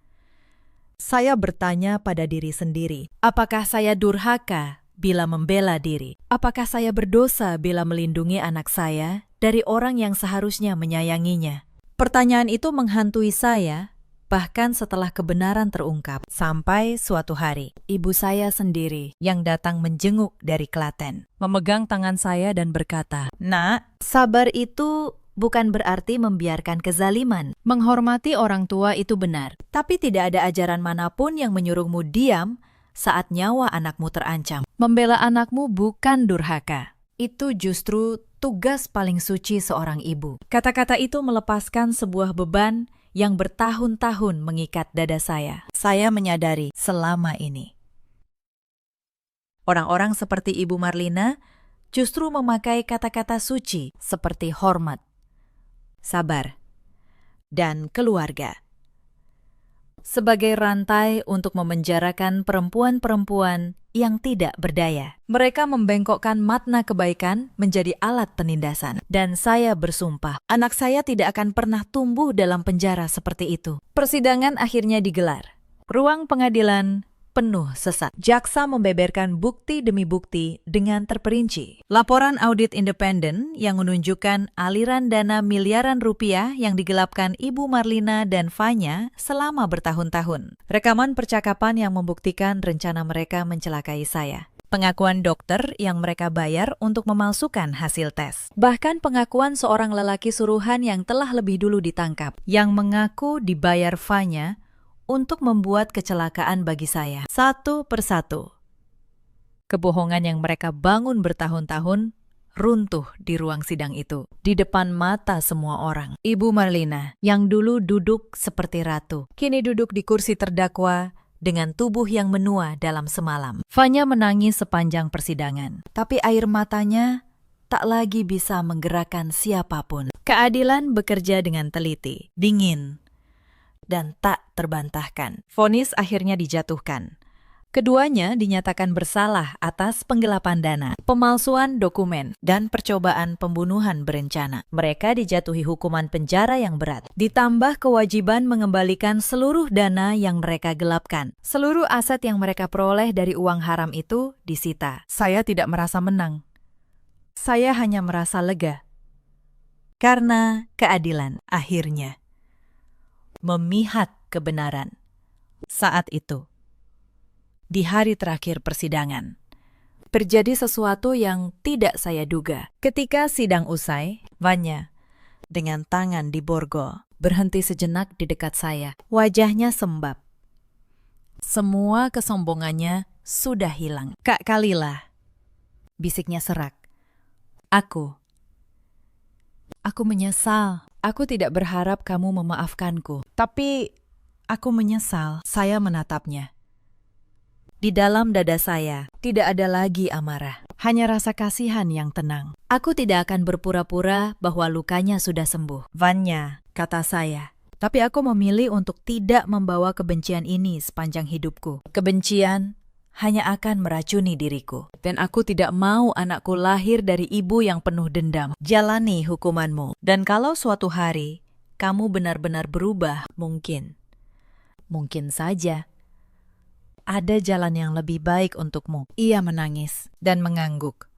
saya bertanya pada diri sendiri, apakah saya durhaka bila membela diri? Apakah saya berdosa bila melindungi anak saya dari orang yang seharusnya menyayanginya? Pertanyaan itu menghantui saya, bahkan setelah kebenaran terungkap. Sampai suatu hari, ibu saya sendiri yang datang menjenguk dari Klaten, memegang tangan saya dan berkata, "Nak, sabar itu bukan berarti membiarkan kezaliman. Menghormati orang tua itu benar, tapi tidak ada ajaran manapun yang menyuruhmu diam saat nyawa anakmu terancam. Membela anakmu bukan durhaka. Itu justru tugas paling suci seorang ibu." Kata-kata itu melepaskan sebuah beban yang bertahun-tahun mengikat dada saya. Saya menyadari selama ini, orang-orang seperti Ibu Marlina justru memakai kata-kata suci seperti hormat, sabar, dan keluarga sebagai rantai untuk memenjarakan perempuan-perempuan yang tidak berdaya. Mereka membengkokkan makna kebaikan menjadi alat penindasan. Dan saya bersumpah, anak saya tidak akan pernah tumbuh dalam penjara seperti itu. Persidangan akhirnya digelar. Ruang pengadilan penuh sesat. Jaksa membeberkan bukti demi bukti dengan terperinci. Laporan audit independen yang menunjukkan aliran dana miliaran rupiah yang digelapkan Ibu Marlina dan Fanya selama bertahun-tahun. Rekaman percakapan yang membuktikan rencana mereka mencelakai saya. Pengakuan dokter yang mereka bayar untuk memalsukan hasil tes. Bahkan pengakuan seorang lelaki suruhan yang telah lebih dulu ditangkap, yang mengaku dibayar Fanya untuk membuat kecelakaan bagi saya. Satu persatu. Kebohongan yang mereka bangun bertahun-tahun runtuh di ruang sidang itu. Di depan mata semua orang. Ibu Marlina, yang dulu duduk seperti ratu, kini duduk di kursi terdakwa dengan tubuh yang menua dalam semalam. Fanya menangis sepanjang persidangan, tapi air matanya tak lagi bisa menggerakkan siapapun. Keadilan bekerja dengan teliti, dingin, dan tak terbantahkan. Vonis akhirnya dijatuhkan. Keduanya dinyatakan bersalah atas penggelapan dana, pemalsuan dokumen, dan percobaan pembunuhan berencana. Mereka dijatuhi hukuman penjara yang berat, ditambah kewajiban mengembalikan seluruh dana yang mereka gelapkan. Seluruh aset yang mereka peroleh dari uang haram itu disita. Saya tidak merasa menang. Saya hanya merasa lega. Karena keadilan akhirnya memihak kebenaran. Saat itu, di hari terakhir persidangan, terjadi sesuatu yang tidak saya duga. Ketika sidang usai, Fanya dengan tangan di borgol berhenti sejenak di dekat saya. Wajahnya sembab. Semua kesombongannya sudah hilang. Kak Kalila, bisiknya serak. Aku menyesal. Aku tidak berharap kamu memaafkanku, tapi aku menyesal. Saya menatapnya. Di dalam dada saya tidak ada lagi amarah, hanya rasa kasihan yang tenang. Aku tidak akan berpura-pura bahwa lukanya sudah sembuh. Fanya, kata saya, tapi aku memilih untuk tidak membawa kebencian ini sepanjang hidupku. Kebencian hanya akan meracuni diriku. Dan aku tidak mau anakku lahir dari ibu yang penuh dendam. Jalani hukumanmu. Dan kalau suatu hari kamu benar-benar berubah, mungkin saja ada jalan yang lebih baik untukmu. Ia menangis dan mengangguk,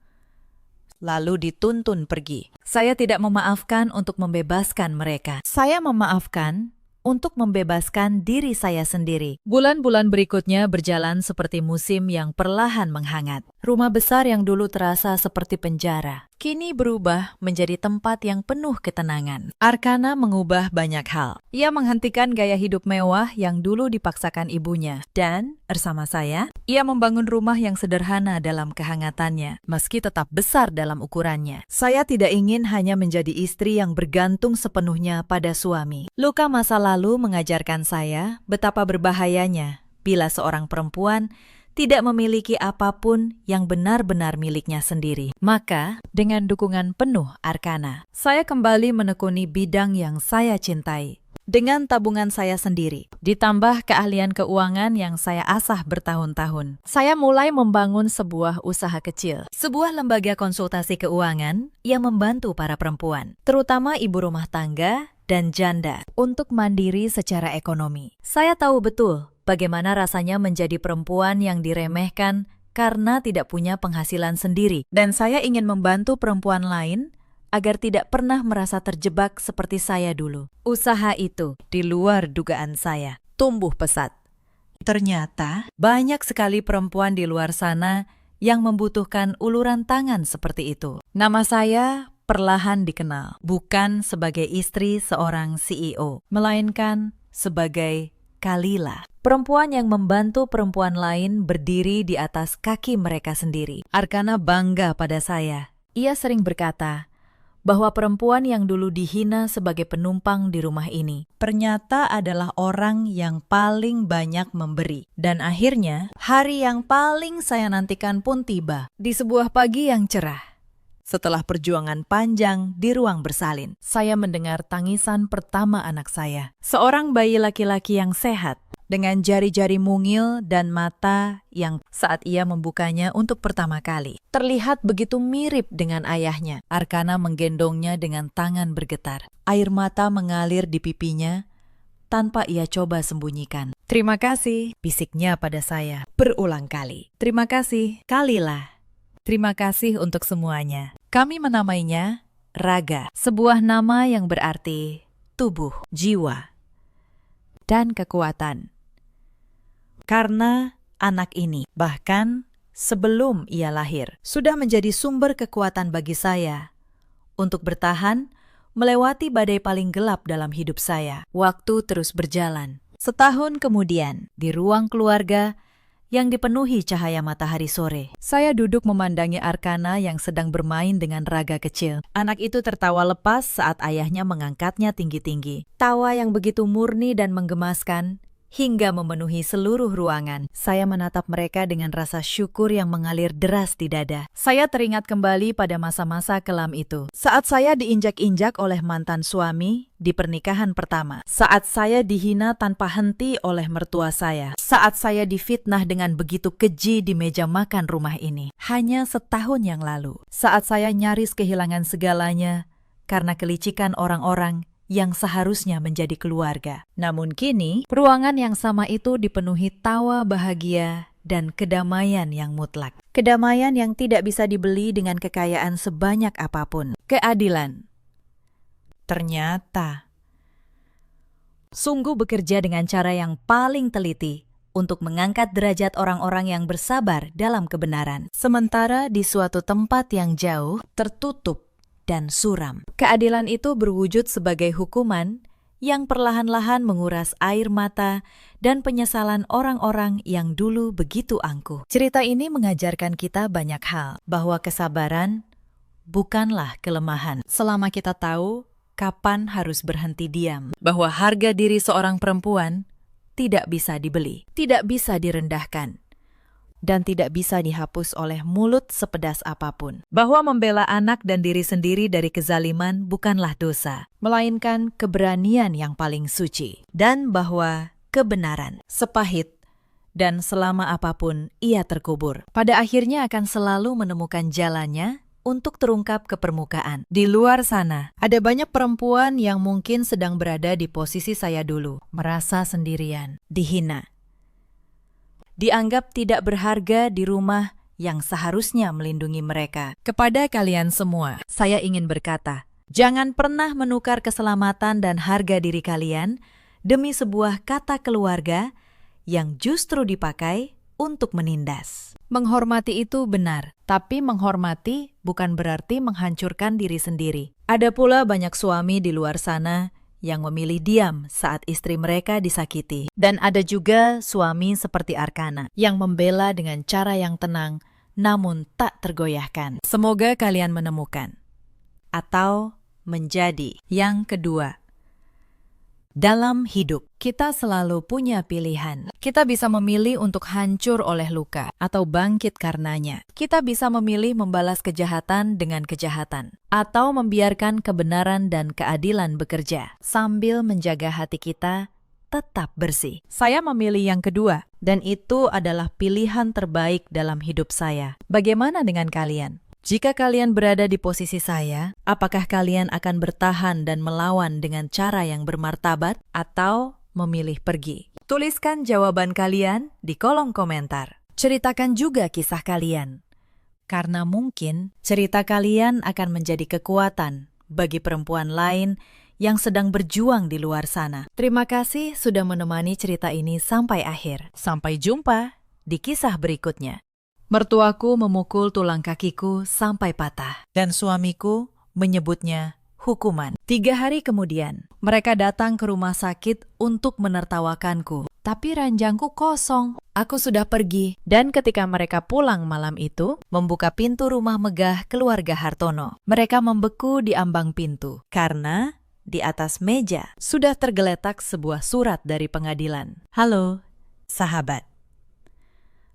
lalu dituntun pergi. Saya tidak memaafkan untuk membebaskan mereka. Saya memaafkan untuk membebaskan diri saya sendiri. Bulan-bulan berikutnya berjalan seperti musim yang perlahan menghangat. Rumah besar yang dulu terasa seperti penjara, kini berubah menjadi tempat yang penuh ketenangan. Arkana mengubah banyak hal. Ia menghentikan gaya hidup mewah yang dulu dipaksakan ibunya. Dan, bersama saya, ia membangun rumah yang sederhana dalam kehangatannya, meski tetap besar dalam ukurannya. Saya tidak ingin hanya menjadi istri yang bergantung sepenuhnya pada suami. Luka masa lalu mengajarkan saya betapa berbahayanya bila seorang perempuan tidak memiliki apapun yang benar-benar miliknya sendiri. Maka, dengan dukungan penuh Arkana, saya kembali menekuni bidang yang saya cintai. Dengan tabungan saya sendiri, ditambah keahlian keuangan yang saya asah bertahun-tahun, saya mulai membangun sebuah usaha kecil. Sebuah lembaga konsultasi keuangan yang membantu para perempuan, terutama ibu rumah tangga dan janda, untuk mandiri secara ekonomi. Saya tahu betul bagaimana rasanya menjadi perempuan yang diremehkan karena tidak punya penghasilan sendiri. Dan saya ingin membantu perempuan lain agar tidak pernah merasa terjebak seperti saya dulu. Usaha itu, di luar dugaan saya, tumbuh pesat. Ternyata, banyak sekali perempuan di luar sana yang membutuhkan uluran tangan seperti itu. Nama saya perlahan dikenal, bukan sebagai istri seorang CEO, melainkan sebagai Kalila, perempuan yang membantu perempuan lain berdiri di atas kaki mereka sendiri. Arkana bangga pada saya. Ia sering berkata bahwa perempuan yang dulu dihina sebagai penumpang di rumah ini ternyata adalah orang yang paling banyak memberi. Dan akhirnya, hari yang paling saya nantikan pun tiba. Di sebuah pagi yang cerah, setelah perjuangan panjang di ruang bersalin, saya mendengar tangisan pertama anak saya. Seorang bayi laki-laki yang sehat, dengan jari-jari mungil dan mata yang saat ia membukanya untuk pertama kali terlihat begitu mirip dengan ayahnya. Arkana menggendongnya dengan tangan bergetar. Air mata mengalir di pipinya, tanpa ia coba sembunyikan. Terima kasih, bisiknya pada saya berulang kali. Terima kasih, kalilah. Terima kasih untuk semuanya. Kami menamainya Raga, sebuah nama yang berarti tubuh, jiwa, dan kekuatan. Karena anak ini, bahkan sebelum ia lahir, sudah menjadi sumber kekuatan bagi saya untuk bertahan melewati badai paling gelap dalam hidup saya. Waktu terus berjalan. Setahun kemudian, di ruang keluarga yang dipenuhi cahaya matahari sore, saya duduk memandangi Arkana yang sedang bermain dengan Raga kecil. Anak itu tertawa lepas saat ayahnya mengangkatnya tinggi-tinggi. Tawa yang begitu murni dan menggemaskan hingga memenuhi seluruh ruangan. Saya menatap mereka dengan rasa syukur yang mengalir deras di dada. Saya teringat kembali pada masa-masa kelam itu. Saat saya diinjak-injak oleh mantan suami di pernikahan pertama. Saat saya dihina tanpa henti oleh mertua saya. Saat saya difitnah dengan begitu keji di meja makan rumah ini. Hanya setahun yang lalu. Saat saya nyaris kehilangan segalanya karena kelicikan orang-orang yang seharusnya menjadi keluarga. Namun kini, ruangan yang sama itu dipenuhi tawa bahagia dan kedamaian yang mutlak. Kedamaian yang tidak bisa dibeli dengan kekayaan sebanyak apapun. Keadilan. Ternyata, sungguh bekerja dengan cara yang paling teliti untuk mengangkat derajat orang-orang yang bersabar dalam kebenaran. Sementara di suatu tempat yang jauh, tertutup, dan suram. Keadilan itu berwujud sebagai hukuman yang perlahan-lahan menguras air mata dan penyesalan orang-orang yang dulu begitu angkuh. Cerita ini mengajarkan kita banyak hal, bahwa kesabaran bukanlah kelemahan. Selama kita tahu kapan harus berhenti diam, bahwa harga diri seorang perempuan tidak bisa dibeli, tidak bisa direndahkan, dan tidak bisa dihapus oleh mulut sepedas apapun. Bahwa membela anak dan diri sendiri dari kezaliman bukanlah dosa, melainkan keberanian yang paling suci. Dan bahwa kebenaran, sepahit dan selama apapun ia terkubur, pada akhirnya akan selalu menemukan jalannya untuk terungkap ke permukaan. Di luar sana, ada banyak perempuan yang mungkin sedang berada di posisi saya dulu, merasa sendirian, dihina, dianggap tidak berharga di rumah yang seharusnya melindungi mereka. Kepada kalian semua, saya ingin berkata, jangan pernah menukar keselamatan dan harga diri kalian demi sebuah kata keluarga yang justru dipakai untuk menindas. Menghormati itu benar, tapi menghormati bukan berarti menghancurkan diri sendiri. Ada pula banyak suami di luar sana yang memilih diam saat istri mereka disakiti. Dan ada juga suami seperti Arkana yang membela dengan cara yang tenang namun tak tergoyahkan. Semoga kalian menemukan atau menjadi yang kedua. Dalam hidup, kita selalu punya pilihan. Kita bisa memilih untuk hancur oleh luka atau bangkit karenanya. Kita bisa memilih membalas kejahatan dengan kejahatan atau membiarkan kebenaran dan keadilan bekerja sambil menjaga hati kita tetap bersih. Saya memilih yang kedua, dan itu adalah pilihan terbaik dalam hidup saya. Bagaimana dengan kalian? Jika kalian berada di posisi saya, apakah kalian akan bertahan dan melawan dengan cara yang bermartabat atau memilih pergi? Tuliskan jawaban kalian di kolom komentar. Ceritakan juga kisah kalian, karena mungkin cerita kalian akan menjadi kekuatan bagi perempuan lain yang sedang berjuang di luar sana. Terima kasih sudah menemani cerita ini sampai akhir. Sampai jumpa di kisah berikutnya. Mertuaku memukul tulang kakiku sampai patah, dan suamiku menyebutnya hukuman. 3 hari kemudian, mereka datang ke rumah sakit untuk menertawakanku. Tapi ranjangku kosong. Aku sudah pergi, dan ketika mereka pulang malam itu, membuka pintu rumah megah keluarga Hartono. Mereka membeku di ambang pintu, karena di atas meja sudah tergeletak sebuah surat dari pengadilan. Halo, sahabat.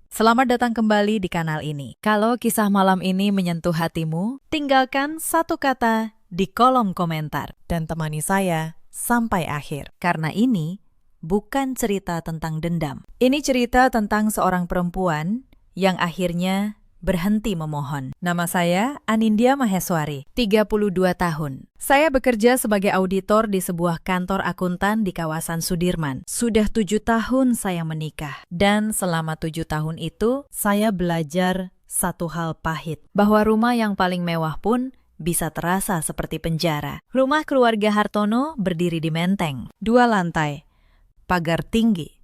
Selamat datang kembali di kanal ini. Kalau kisah malam ini menyentuh hatimu, tinggalkan satu kata di kolom komentar dan temani saya sampai akhir. Karena ini bukan cerita tentang dendam. Ini cerita tentang seorang perempuan yang akhirnya berhenti memohon. Nama saya Anindya Maheswari, 32 tahun. Saya bekerja sebagai auditor di sebuah kantor akuntan di kawasan Sudirman. Sudah 7 tahun saya menikah. Dan selama 7 tahun itu, saya belajar satu hal pahit. Bahwa rumah yang paling mewah pun bisa terasa seperti penjara. Rumah keluarga Hartono berdiri di menteng. 2 lantai, pagar tinggi,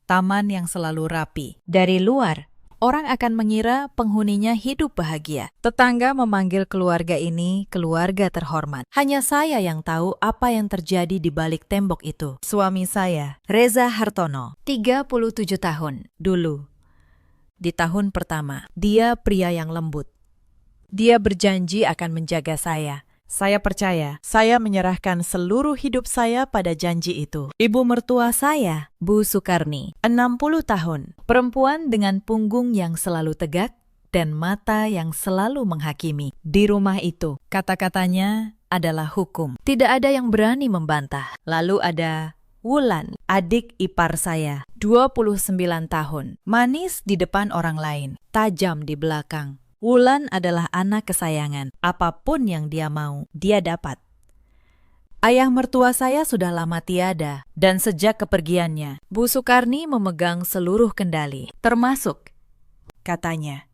taman yang selalu rapi. Dari luar, orang akan mengira penghuninya hidup bahagia. Tetangga memanggil keluarga ini keluarga terhormat. Hanya saya yang tahu apa yang terjadi di balik tembok itu. Suami saya, Reza Hartono, 37 tahun. Dulu, di tahun pertama, dia pria yang lembut. Dia berjanji akan menjaga saya. Saya percaya, saya menyerahkan seluruh hidup saya pada janji itu. Ibu mertua saya, Bu Sukarni, 60 tahun. Perempuan dengan punggung yang selalu tegak dan mata yang selalu menghakimi. Di rumah itu, kata-katanya adalah hukum. Tidak ada yang berani membantah. Lalu ada Wulan, adik ipar saya, 29 tahun. Manis di depan orang lain, tajam di belakang. Wulan adalah anak kesayangan. Apapun yang dia mau, dia dapat. Ayah mertua saya sudah lama tiada, dan sejak kepergiannya, Bu Sukarni memegang seluruh kendali, termasuk, katanya,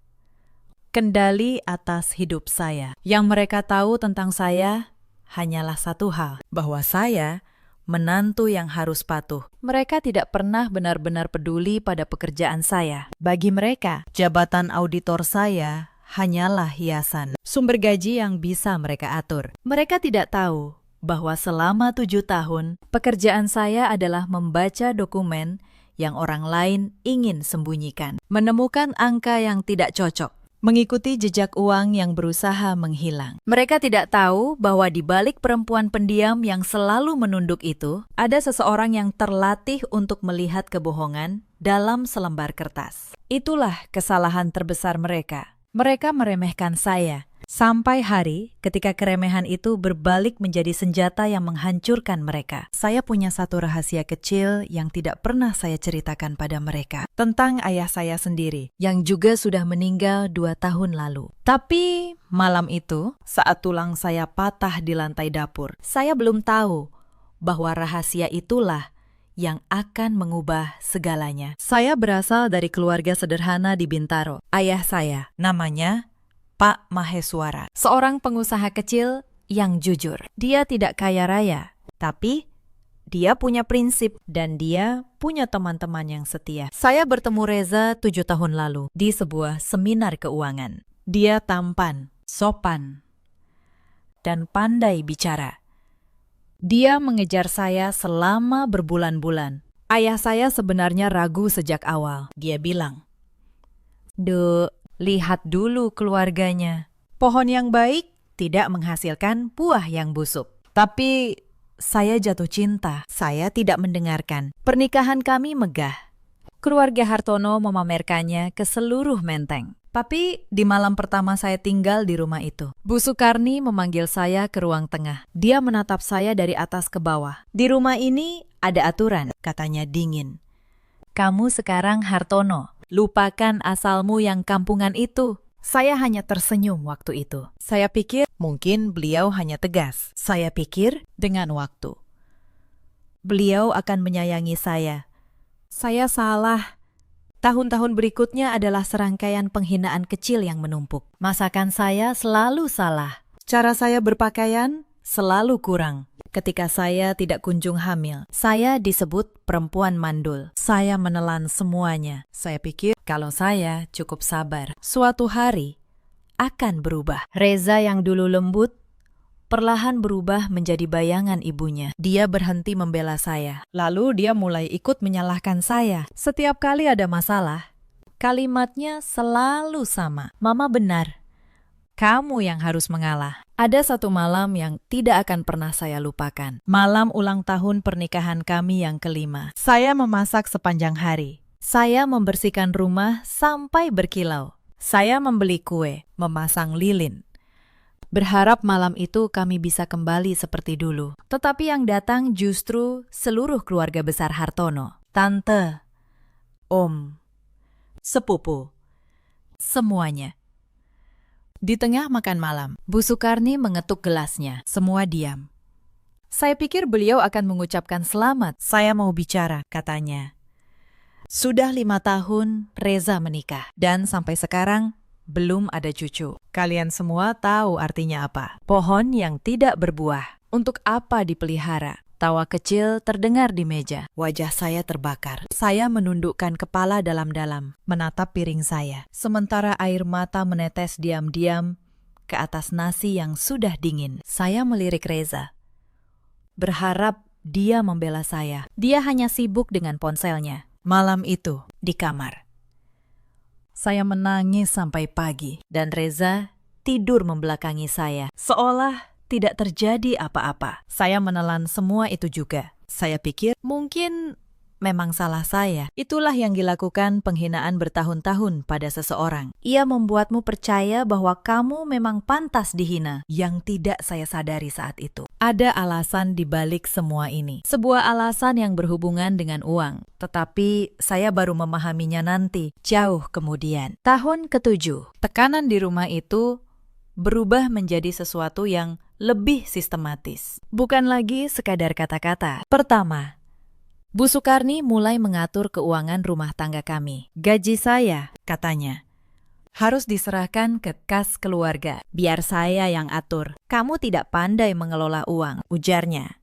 kendali atas hidup saya. Yang mereka tahu tentang saya hanyalah satu hal, bahwa saya menantu yang harus patuh. Mereka tidak pernah benar-benar peduli pada pekerjaan saya. Bagi mereka, jabatan auditor saya hanyalah hiasan, sumber gaji yang bisa mereka atur. Mereka tidak tahu bahwa selama 7 tahun, pekerjaan saya adalah membaca dokumen yang orang lain ingin sembunyikan, menemukan angka yang tidak cocok, mengikuti jejak uang yang berusaha menghilang. Mereka tidak tahu bahwa di balik perempuan pendiam yang selalu menunduk itu, ada seseorang yang terlatih untuk melihat kebohongan dalam selembar kertas. Itulah kesalahan terbesar mereka. Mereka meremehkan saya, sampai hari ketika keremehan itu berbalik menjadi senjata yang menghancurkan mereka. Saya punya satu rahasia kecil yang tidak pernah saya ceritakan pada mereka, tentang ayah saya sendiri, yang juga sudah meninggal 2 tahun lalu. Tapi malam itu, saat tulang saya patah di lantai dapur, saya belum tahu bahwa rahasia itulah yang akan mengubah segalanya. Saya berasal dari keluarga sederhana di Bintaro. Ayah saya, namanya Pak Maheswara, seorang pengusaha kecil yang jujur. Dia tidak kaya raya, tapi dia punya prinsip dan dia punya teman-teman yang setia. Saya bertemu Reza 7 tahun lalu di sebuah seminar keuangan. Dia tampan, sopan, dan pandai bicara. Dia mengejar saya selama berbulan-bulan. Ayah saya sebenarnya ragu sejak awal. Dia bilang, "Duk, lihat dulu keluarganya. Pohon yang baik tidak menghasilkan buah yang busuk." Tapi saya jatuh cinta. Saya tidak mendengarkan. Pernikahan kami megah. Keluarga Hartono memamerkannya ke seluruh menteng. Tapi di malam pertama saya tinggal di rumah itu, Bu Sukarni memanggil saya ke ruang tengah. Dia menatap saya dari atas ke bawah. "Di rumah ini ada aturan," katanya dingin. "Kamu sekarang Hartono. Lupakan asalmu yang kampungan itu." Saya hanya tersenyum waktu itu. Saya pikir mungkin beliau hanya tegas. Saya pikir dengan waktu beliau akan menyayangi saya. Saya salah. Tahun-tahun berikutnya adalah serangkaian penghinaan kecil yang menumpuk. Masakan saya selalu salah. Cara saya berpakaian selalu kurang. Ketika saya tidak kunjung hamil, saya disebut perempuan mandul. Saya menelan semuanya. Saya pikir kalau saya cukup sabar, suatu hari akan berubah. Reza yang dulu lembut, perlahan berubah menjadi bayangan ibunya. Dia berhenti membela saya. Lalu dia mulai ikut menyalahkan saya. Setiap kali ada masalah, kalimatnya selalu sama. "Mama benar. Kamu yang harus mengalah." Ada satu malam yang tidak akan pernah saya lupakan. Malam ulang tahun pernikahan kami yang kelima. Saya memasak sepanjang hari. Saya membersihkan rumah sampai berkilau. Saya membeli kue, memasang lilin. Berharap malam itu kami bisa kembali seperti dulu. Tetapi yang datang justru seluruh keluarga besar Hartono. Tante, om, sepupu, Semuanya. Di tengah makan malam, Bu Sukarni mengetuk gelasnya. Semua diam. Saya pikir beliau akan mengucapkan selamat. Saya mau bicara, katanya. Sudah 5 tahun Reza menikah. Dan sampai sekarang belum ada cucu. Kalian semua tahu artinya apa. Pohon yang tidak berbuah. Untuk apa dipelihara? Tawa kecil terdengar di meja. Wajah saya terbakar. Saya menundukkan kepala dalam-dalam, menatap piring saya. Sementara air mata menetes diam-diam ke atas nasi yang sudah dingin. Saya melirik Reza. Berharap dia membela saya. Dia hanya sibuk dengan ponselnya. Malam itu, di kamar. Saya menangis sampai pagi, dan Reza tidur membelakangi saya. Seolah tidak terjadi apa-apa. Saya menelan semua itu juga. Saya pikir mungkin memang salah saya. Itulah yang dilakukan penghinaan bertahun-tahun pada seseorang. Ia membuatmu percaya bahwa kamu memang pantas dihina, yang tidak saya sadari saat itu. Ada alasan di balik semua ini. Sebuah alasan yang berhubungan dengan uang. Tetapi saya baru memahaminya nanti, jauh kemudian. Tahun ke-7, tekanan di rumah itu berubah menjadi sesuatu yang lebih sistematis. Bukan lagi sekadar kata-kata. Pertama, Bu Sukarni mulai mengatur keuangan rumah tangga kami. Gaji saya, katanya, harus diserahkan ke kas keluarga. Biar saya yang atur. Kamu tidak pandai mengelola uang, ujarnya.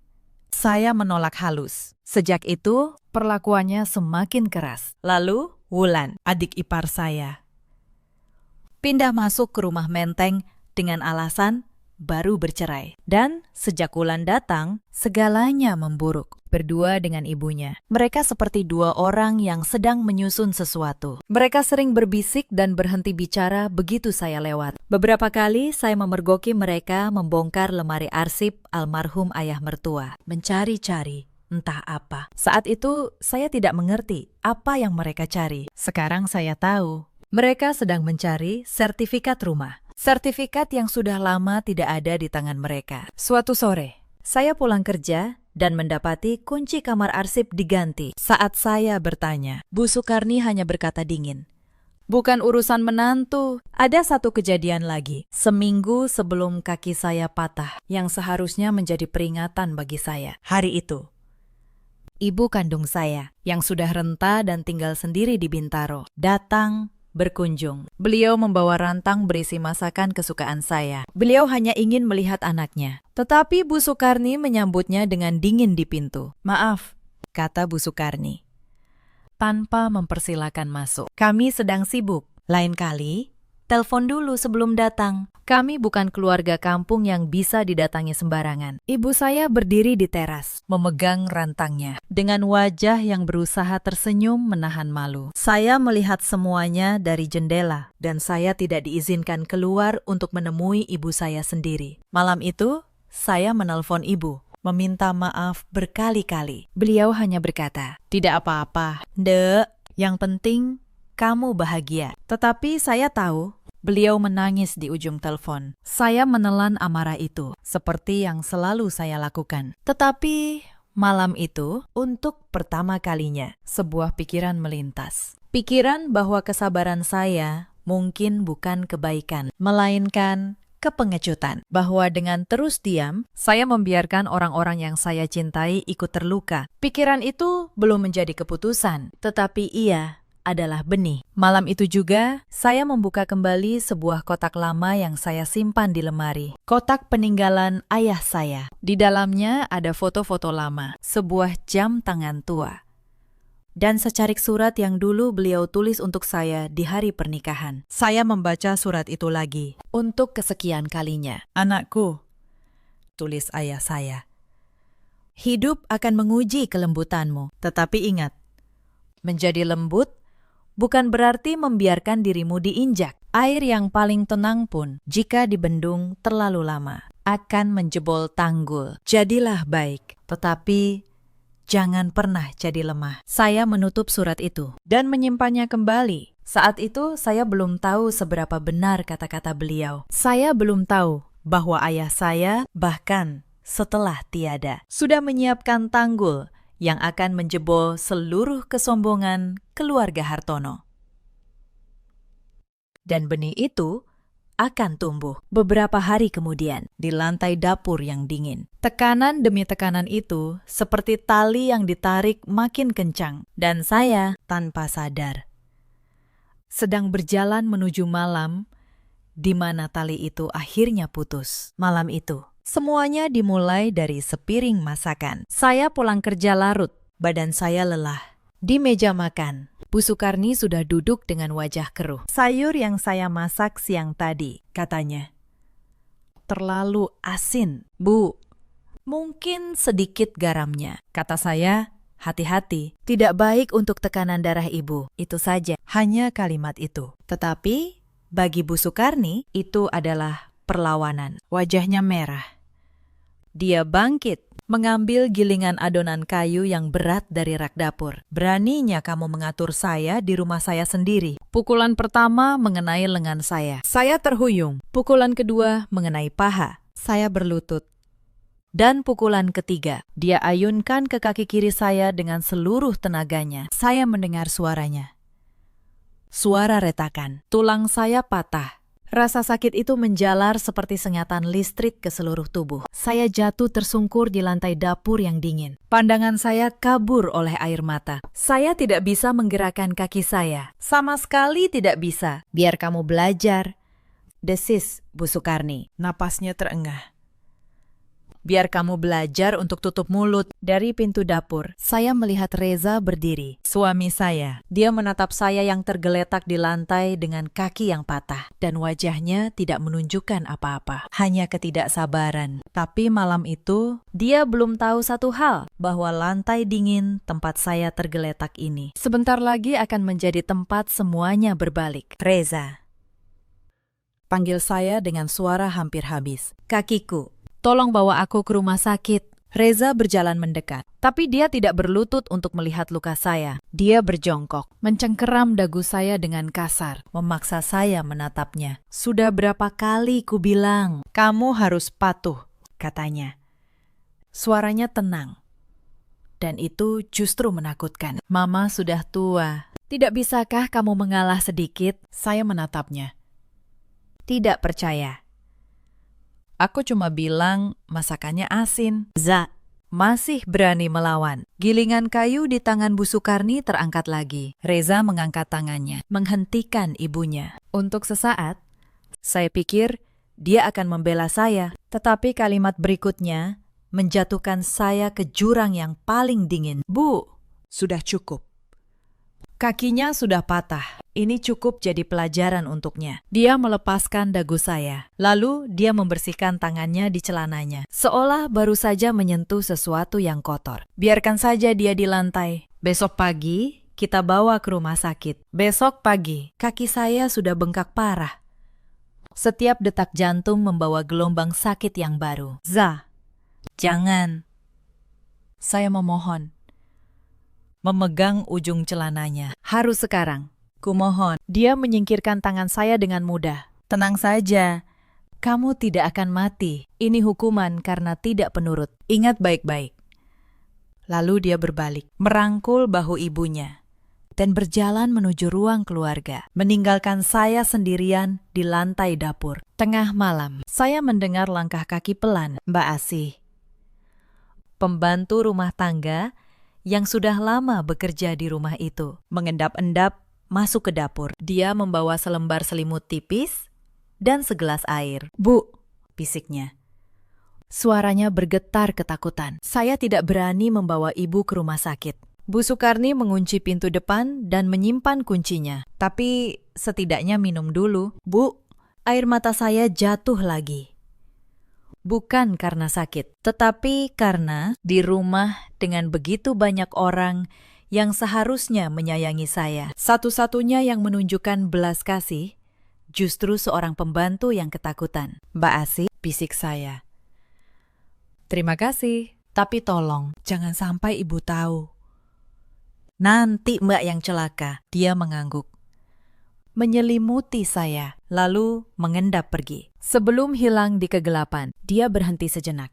Saya menolak halus. Sejak itu, perlakuannya semakin keras. Lalu, Wulan, adik ipar saya, pindah masuk ke rumah Menteng dengan alasan baru bercerai. Dan sejak Wulan datang, segalanya memburuk. Berdua dengan ibunya. Mereka seperti dua orang yang sedang menyusun sesuatu. Mereka sering berbisik dan berhenti bicara begitu saya lewat. Beberapa kali saya memergoki mereka membongkar lemari arsip almarhum ayah mertua. Mencari-cari entah apa. Saat itu saya tidak mengerti apa yang mereka cari. Sekarang saya tahu. Mereka sedang mencari sertifikat rumah. Sertifikat yang sudah lama tidak ada di tangan mereka. Suatu sore, saya pulang kerja dan mendapati kunci kamar arsip diganti. Saat saya bertanya, Bu Sukarni hanya berkata dingin, "Bukan urusan menantu." Ada satu kejadian lagi, seminggu sebelum kaki saya patah, yang seharusnya menjadi peringatan bagi saya. Hari itu, ibu kandung saya, yang sudah renta dan tinggal sendiri di Bintaro, datang berkunjung. Beliau membawa rantang berisi masakan kesukaan saya. Beliau hanya ingin melihat anaknya. Tetapi Bu Sukarni menyambutnya dengan dingin di pintu. "Maaf," kata Bu Sukarni, tanpa mempersilakan masuk. "Kami sedang sibuk. Lain kali, telepon dulu sebelum datang. Kami bukan keluarga kampung yang bisa didatangi sembarangan." Ibu saya berdiri di teras, memegang rantangnya. Dengan wajah yang berusaha tersenyum menahan malu. Saya melihat semuanya dari jendela, dan saya tidak diizinkan keluar untuk menemui ibu saya sendiri. Malam itu, saya menelpon ibu, meminta maaf berkali-kali. Beliau hanya berkata, "Tidak apa-apa, Dek. Yang penting, kamu bahagia." Tetapi saya tahu, beliau menangis di ujung telepon. Saya menelan amarah itu, seperti yang selalu saya lakukan. Tetapi malam itu, untuk pertama kalinya, sebuah pikiran melintas. Pikiran bahwa kesabaran saya mungkin bukan kebaikan, melainkan kepengecutan. Bahwa dengan terus diam, saya membiarkan orang-orang yang saya cintai ikut terluka. Pikiran itu belum menjadi keputusan, tetapi ia adalah benih. Malam itu juga, saya membuka kembali sebuah kotak lama yang saya simpan di lemari. Kotak peninggalan ayah saya. Di dalamnya ada foto-foto lama, sebuah jam tangan tua, dan secarik surat yang dulu beliau tulis untuk saya di hari pernikahan. Saya membaca surat itu lagi, untuk kesekian kalinya. "Anakku," tulis ayah saya, "hidup akan menguji kelembutanmu. Tetapi ingat, menjadi lembut bukan berarti membiarkan dirimu diinjak. Air yang paling tenang pun, jika dibendung terlalu lama, akan menjebol tanggul. Jadilah baik, tetapi jangan pernah jadi lemah." Saya menutup surat itu dan menyimpannya kembali. Saat itu saya belum tahu seberapa benar kata-kata beliau. Saya belum tahu bahwa ayah saya, bahkan setelah tiada, sudah menyiapkan tanggul yang akan menjebol seluruh kesombongan keluarga Hartono. Dan benih itu akan tumbuh beberapa hari kemudian di lantai dapur yang dingin. Tekanan demi tekanan itu seperti tali yang ditarik makin kencang, dan saya tanpa sadar sedang berjalan menuju malam di mana tali itu akhirnya putus. Malam itu, semuanya dimulai dari sepiring masakan. Saya pulang kerja larut, badan saya lelah. Di meja makan, Bu Sukarni sudah duduk dengan wajah keruh. Sayur yang saya masak siang tadi, katanya, terlalu asin, Bu. Mungkin sedikit garamnya. Kata saya, hati-hati, tidak baik untuk tekanan darah Ibu. Itu saja, hanya kalimat itu. Tetapi bagi Bu Sukarni, itu adalah perlawanan. Wajahnya merah. Dia bangkit, mengambil gilingan adonan kayu yang berat dari rak dapur. Beraninya kamu mengatur saya di rumah saya sendiri. Pukulan pertama mengenai lengan saya. Saya terhuyung. Pukulan kedua mengenai paha. Saya berlutut. Dan pukulan ketiga, dia ayunkan ke kaki kiri saya dengan seluruh tenaganya. Saya mendengar suaranya. Suara retakan. Tulang saya patah. Rasa sakit itu menjalar seperti sengatan listrik ke seluruh tubuh. Saya jatuh tersungkur di lantai dapur yang dingin. Pandangan saya kabur oleh air mata. Saya tidak bisa menggerakkan kaki saya. Sama sekali tidak bisa. Biar kamu belajar. Desis Bu Sukarni. Napasnya terengah. Biar kamu belajar untuk tutup mulut. Dari pintu dapur, saya melihat Reza berdiri. Suami saya. Dia menatap saya yang tergeletak di lantai dengan kaki yang patah. Dan wajahnya tidak menunjukkan apa-apa. Hanya ketidaksabaran. Tapi malam itu, dia belum tahu satu hal. Bahwa lantai dingin tempat saya tergeletak ini sebentar lagi akan menjadi tempat semuanya berbalik. Reza. Panggil saya dengan suara hampir habis. Kakiku. Tolong bawa aku ke rumah sakit. Reza berjalan mendekat, tapi dia tidak berlutut untuk melihat luka saya. Dia berjongkok, mencengkeram dagu saya dengan kasar, memaksa saya menatapnya. Sudah berapa kali ku bilang, kamu harus patuh, katanya. Suaranya tenang, dan itu justru menakutkan. Mama sudah tua. Tidak bisakah kamu mengalah sedikit? Saya menatapnya. Tidak percaya. Aku cuma bilang masakannya asin. Za masih berani melawan. Gilingan kayu di tangan Bu Sukarni terangkat lagi. Reza mengangkat tangannya, menghentikan ibunya. Untuk sesaat, saya pikir dia akan membela saya. Tetapi kalimat berikutnya menjatuhkan saya ke jurang yang paling dingin. Bu, sudah cukup. Kakinya sudah patah. Ini cukup jadi pelajaran untuknya. Dia melepaskan dagu saya. Lalu dia membersihkan tangannya di celananya. Seolah baru saja menyentuh sesuatu yang kotor. Biarkan saja dia di lantai. Besok pagi kita bawa ke rumah sakit. Besok pagi kaki saya sudah bengkak parah. Setiap detak jantung membawa gelombang sakit yang baru. Za, jangan. Saya memohon. Memegang ujung celananya. Harus sekarang. Kumohon. Dia menyingkirkan tangan saya dengan mudah. Tenang saja. Kamu tidak akan mati. Ini hukuman karena tidak penurut. Ingat baik-baik. Lalu dia berbalik, merangkul bahu ibunya, dan berjalan menuju ruang keluarga, meninggalkan saya sendirian di lantai dapur. Tengah malam, saya mendengar langkah kaki pelan Mbak Asih, pembantu rumah tangga yang sudah lama bekerja di rumah itu, mengendap-endap masuk ke dapur. Dia membawa selembar selimut tipis dan segelas air. Bu, bisiknya. Suaranya bergetar ketakutan. Saya tidak berani membawa ibu ke rumah sakit. Bu Sukarni mengunci pintu depan dan menyimpan kuncinya. Tapi setidaknya minum dulu. Bu, air mata saya jatuh lagi. Bukan karena sakit, tetapi karena di rumah dengan begitu banyak orang yang seharusnya menyayangi saya. Satu-satunya yang menunjukkan belas kasih, justru seorang pembantu yang ketakutan. Mbak Asih, bisik saya. Terima kasih, tapi tolong jangan sampai ibu tahu. Nanti mbak yang celaka, dia mengangguk. Menyelimuti saya, lalu mengendap pergi. Sebelum hilang di kegelapan, dia berhenti sejenak.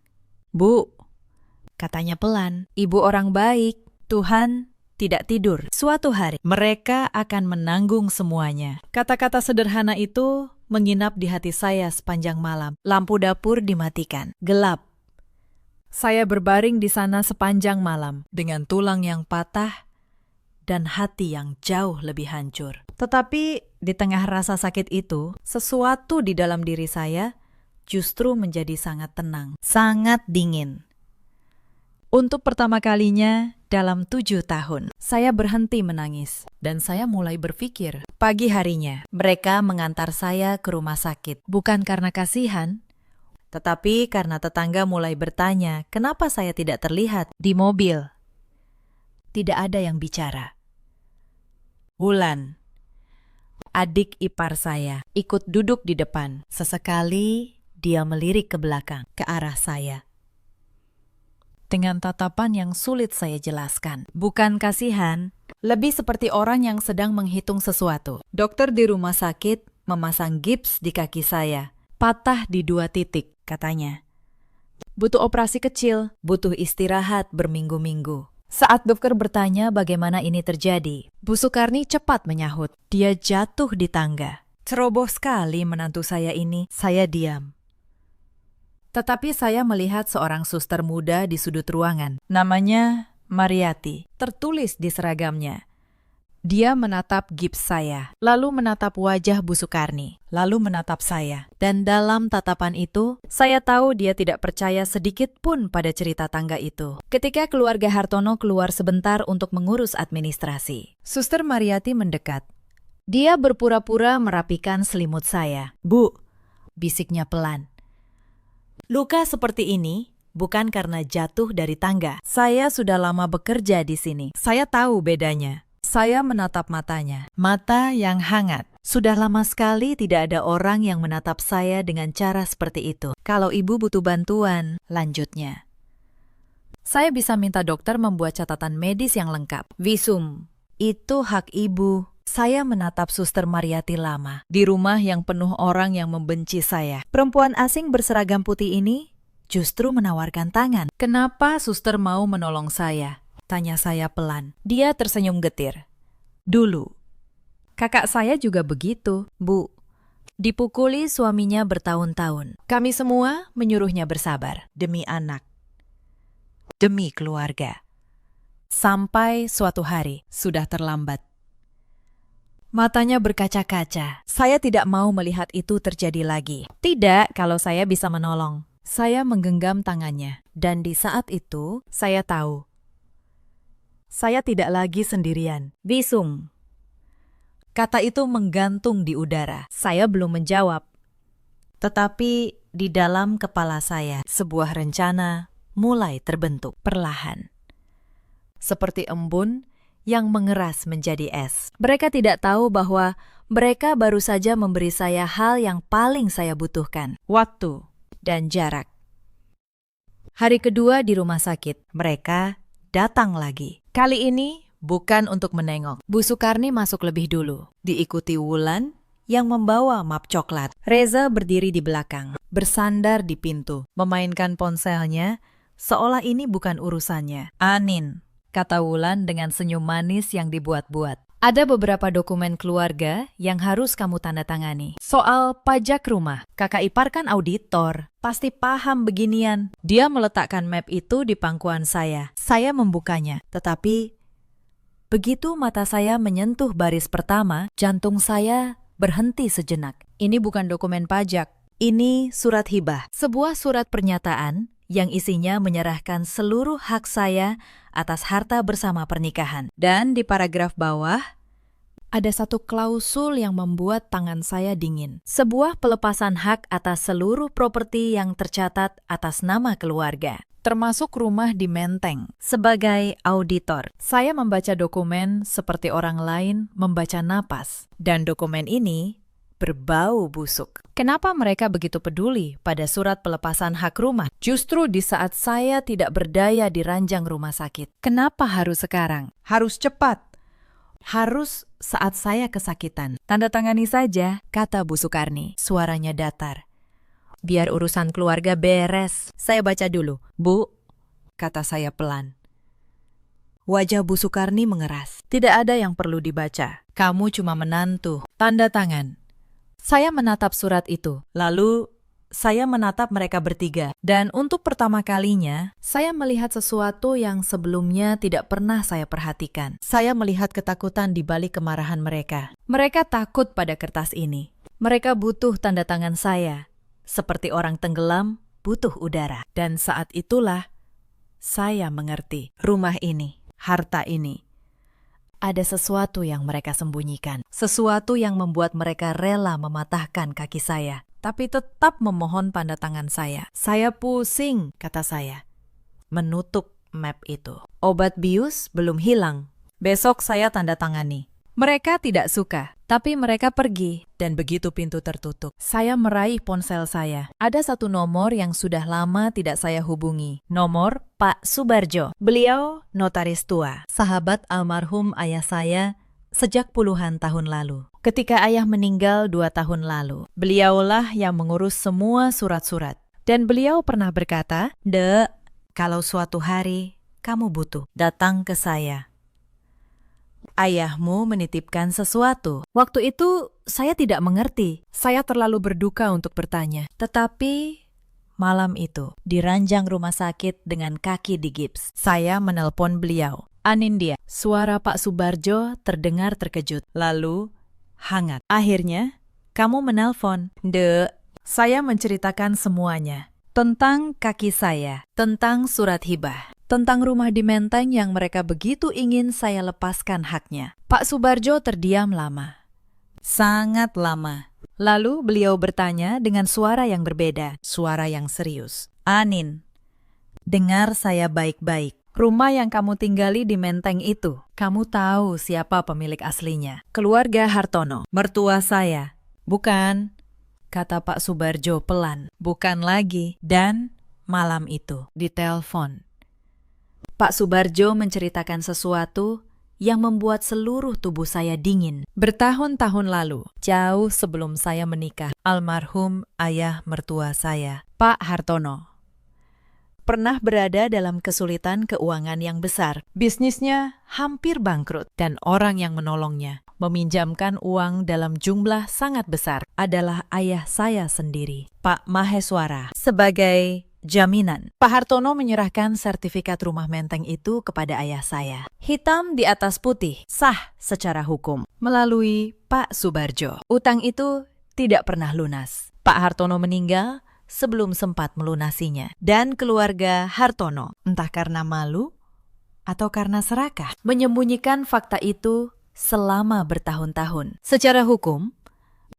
Bu, katanya pelan, ibu orang baik. Tuhan tidak tidur. Suatu hari, mereka akan menanggung semuanya. Kata-kata sederhana itu menginap di hati saya sepanjang malam. Lampu dapur dimatikan. Gelap. Saya berbaring di sana sepanjang malam dengan tulang yang patah dan hati yang jauh lebih hancur. Tetapi di tengah rasa sakit itu, sesuatu di dalam diri saya justru menjadi sangat tenang, sangat dingin. Untuk pertama kalinya dalam 7 tahun, saya berhenti menangis. Dan saya mulai berpikir, pagi harinya mereka mengantar saya ke rumah sakit. Bukan karena kasihan, tetapi karena tetangga mulai bertanya, kenapa saya tidak terlihat di mobil. Tidak ada yang bicara. Wulan, adik ipar saya, ikut duduk di depan. Sesekali dia melirik ke belakang, ke arah saya. Dengan tatapan yang sulit saya jelaskan. Bukan kasihan, lebih seperti orang yang sedang menghitung sesuatu. Dokter di rumah sakit memasang gips di kaki saya. Patah di 2 titik, katanya. Butuh operasi kecil, butuh istirahat berminggu-minggu. Saat dokter bertanya bagaimana ini terjadi, Bu Sukarni cepat menyahut. Dia jatuh di tangga. Ceroboh sekali menantu saya ini. Saya diam. Tetapi saya melihat seorang suster muda di sudut ruangan. Namanya Mariati. Tertulis di seragamnya. Dia menatap gips saya, lalu menatap wajah Bu Sukarni, lalu menatap saya. Dan dalam tatapan itu, saya tahu dia tidak percaya sedikit pun pada cerita tangga itu. Ketika keluarga Hartono keluar sebentar untuk mengurus administrasi, Suster Mariati mendekat. Dia berpura-pura merapikan selimut saya. Bu, bisiknya pelan. Luka seperti ini bukan karena jatuh dari tangga. Saya sudah lama bekerja di sini. Saya tahu bedanya. Saya menatap matanya. Mata yang hangat. Sudah lama sekali tidak ada orang yang menatap saya dengan cara seperti itu. Kalau ibu butuh bantuan, lanjutnya. Saya bisa minta dokter membuat catatan medis yang lengkap. Visum. Itu hak ibu. Saya menatap Suster Mariati lama, di rumah yang penuh orang yang membenci saya. Perempuan asing berseragam putih ini justru menawarkan tangan. Kenapa suster mau menolong saya? Tanya saya pelan. Dia tersenyum getir. Dulu, kakak saya juga begitu, Bu. Dipukuli suaminya bertahun-tahun. Kami semua menyuruhnya bersabar demi anak, demi keluarga. Sampai suatu hari, sudah terlambat. Matanya berkaca-kaca. Saya tidak mau melihat itu terjadi lagi. Tidak kalau saya bisa menolong. Saya menggenggam tangannya. Dan di saat itu, saya tahu. Saya tidak lagi sendirian. Visum. Kata itu menggantung di udara. Saya belum menjawab. Tetapi di dalam kepala saya, sebuah rencana mulai terbentuk perlahan. Seperti embun yang mengeras menjadi es. Mereka tidak tahu bahwa mereka baru saja memberi saya hal yang paling saya butuhkan, waktu dan jarak. Hari kedua di rumah sakit, mereka datang lagi. Kali ini bukan untuk menengok. Bu Sukarni masuk lebih dulu, diikuti Wulan yang membawa map coklat. Reza berdiri di belakang, bersandar di pintu, memainkan ponselnya seolah ini bukan urusannya. Anin, kata Wulan dengan senyum manis yang dibuat-buat. Ada beberapa dokumen keluarga yang harus kamu tanda tangani. Soal pajak rumah, kakak ipar kan auditor, pasti paham beginian. Dia meletakkan map itu di pangkuan saya. Saya membukanya, tetapi begitu mata saya menyentuh baris pertama, jantung saya berhenti sejenak. Ini bukan dokumen pajak, ini surat hibah. Sebuah surat pernyataan yang isinya menyerahkan seluruh hak saya atas harta bersama pernikahan. Dan di paragraf bawah, ada satu klausul yang membuat tangan saya dingin. Sebuah pelepasan hak atas seluruh properti yang tercatat atas nama keluarga, termasuk rumah di Menteng. Sebagai auditor, saya membaca dokumen seperti orang lain membaca napas. Dan dokumen ini berbau busuk. Kenapa mereka begitu peduli pada surat pelepasan hak rumah? Justru di saat saya tidak berdaya di ranjang rumah sakit. Kenapa harus sekarang? Harus cepat. Harus saat saya kesakitan. Tanda tangani saja, kata Bu Sukarni. Suaranya datar. Biar urusan keluarga beres. Saya baca dulu. Bu, kata saya pelan. Wajah Bu Sukarni mengeras. Tidak ada yang perlu dibaca. Kamu cuma menantu. Tanda tangan. Saya menatap surat itu. Lalu saya menatap mereka bertiga. Dan untuk pertama kalinya, saya melihat sesuatu yang sebelumnya tidak pernah saya perhatikan. Saya melihat ketakutan di balik kemarahan mereka. Mereka takut pada kertas ini. Mereka butuh tanda tangan saya. Seperti orang tenggelam, butuh udara. Dan saat itulah, saya mengerti. Rumah ini, harta ini, ada sesuatu yang mereka sembunyikan. Sesuatu yang membuat mereka rela mematahkan kaki saya. Tapi tetap memohon tanda tangan saya. Saya pusing, kata saya. Menutup map itu. Obat bius belum hilang. Besok saya tanda tangani. Mereka tidak suka, tapi mereka pergi. Dan begitu pintu tertutup, saya meraih ponsel saya. Ada satu nomor yang sudah lama tidak saya hubungi. Nomor Pak Subarjo. Beliau notaris tua, sahabat almarhum ayah saya sejak puluhan tahun lalu. Ketika ayah meninggal 2 tahun lalu, beliaulah yang mengurus semua surat-surat. Dan beliau pernah berkata, "Dek, kalau suatu hari kamu butuh, datang ke saya. Ayahmu menitipkan sesuatu." Waktu itu saya tidak mengerti. Saya terlalu berduka untuk bertanya. Tetapi malam itu, di ranjang rumah sakit dengan kaki digips, saya menelpon beliau. "Anindya." Suara Pak Subarjo terdengar terkejut, lalu hangat. "Akhirnya, kamu menelpon." "Dek." Saya menceritakan semuanya. Tentang kaki saya, tentang surat hibah, tentang rumah di Menteng yang mereka begitu ingin saya lepaskan haknya. Pak Subarjo terdiam lama. Sangat lama. Lalu beliau bertanya dengan suara yang berbeda, suara yang serius. "Anin, dengar saya baik-baik. Rumah yang kamu tinggali di Menteng itu, kamu tahu siapa pemilik aslinya? Keluarga Hartono, mertua saya." "Bukan," kata Pak Subarjo pelan. "Bukan lagi." Dan malam itu, di telepon, Pak Subarjo menceritakan sesuatu yang membuat seluruh tubuh saya dingin. Bertahun-tahun lalu, jauh sebelum saya menikah, almarhum ayah mertua saya, Pak Hartono, pernah berada dalam kesulitan keuangan yang besar. Bisnisnya hampir bangkrut dan orang yang menolongnya, meminjamkan uang dalam jumlah sangat besar, adalah ayah saya sendiri, Pak Maheswara. Sebagai jaminan, Pak Hartono menyerahkan sertifikat rumah Menteng itu kepada ayah saya. Hitam di atas putih, sah secara hukum, melalui Pak Subarjo. Utang itu tidak pernah lunas. Pak Hartono meninggal sebelum sempat melunasinya. Dan keluarga Hartono, entah karena malu atau karena serakah, menyembunyikan fakta itu selama bertahun-tahun. Secara hukum,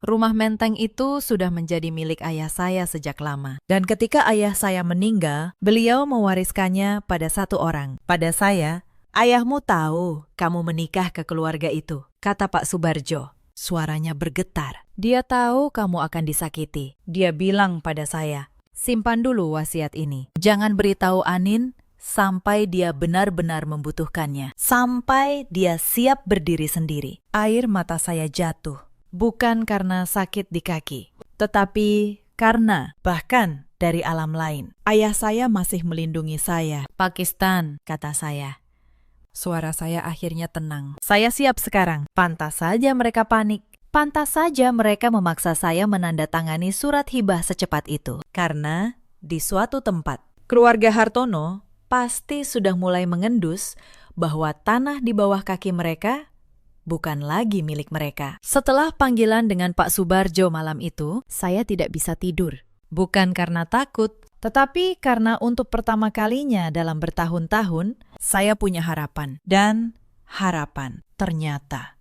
rumah Menteng itu sudah menjadi milik ayah saya sejak lama. Dan ketika ayah saya meninggal, beliau mewariskannya pada satu orang, pada saya. "Ayahmu tahu kamu menikah ke keluarga itu," kata Pak Subarjo. Suaranya bergetar. "Dia tahu kamu akan disakiti. Dia bilang pada saya, simpan dulu wasiat ini. Jangan beritahu Anin sampai dia benar-benar membutuhkannya. Sampai dia siap berdiri sendiri." Air mata saya jatuh. Bukan karena sakit di kaki, tetapi karena bahkan dari alam lain, ayah saya masih melindungi saya. "Pakistan," kata saya. Suara saya akhirnya tenang. "Saya siap sekarang." Pantas saja mereka panik. Pantas saja mereka memaksa saya menandatangani surat hibah secepat itu. Karena di suatu tempat, keluarga Hartono pasti sudah mulai mengendus bahwa tanah di bawah kaki mereka bukan lagi milik mereka. Setelah panggilan dengan Pak Subarjo malam itu, saya tidak bisa tidur. Bukan karena takut, tetapi karena untuk pertama kalinya dalam bertahun-tahun, saya punya harapan. Dan harapan ternyata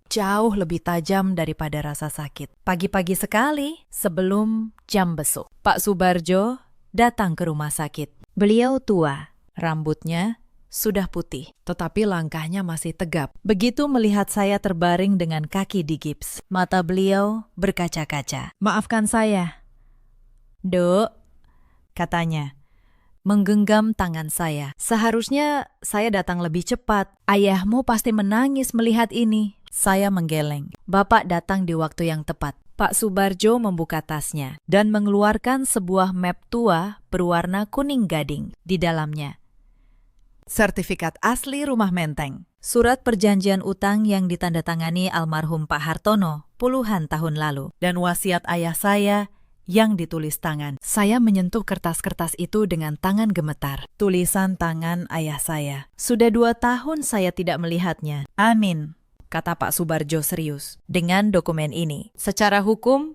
jauh lebih tajam daripada rasa sakit. Pagi-pagi sekali, sebelum jam besuk, Pak Subarjo datang ke rumah sakit. Beliau tua, rambutnya sudah putih, tetapi langkahnya masih tegap. Begitu melihat saya terbaring dengan kaki digips, mata beliau berkaca-kaca. "Maafkan saya, Dok," katanya, menggenggam tangan saya. "Seharusnya saya datang lebih cepat. Ayahmu pasti menangis melihat ini." Saya menggeleng. "Bapak datang di waktu yang tepat." Pak Subarjo membuka tasnya dan mengeluarkan sebuah map tua berwarna kuning gading. Di dalamnya, sertifikat asli rumah menteng, surat perjanjian utang yang ditandatangani almarhum Pak Hartono puluhan tahun lalu, dan wasiat ayah saya yang ditulis tangan. Saya menyentuh kertas-kertas itu dengan tangan gemetar. Tulisan tangan ayah saya. Sudah 2 tahun saya tidak melihatnya. Amin, kata Pak Subarjo serius. Dengan dokumen ini, secara hukum,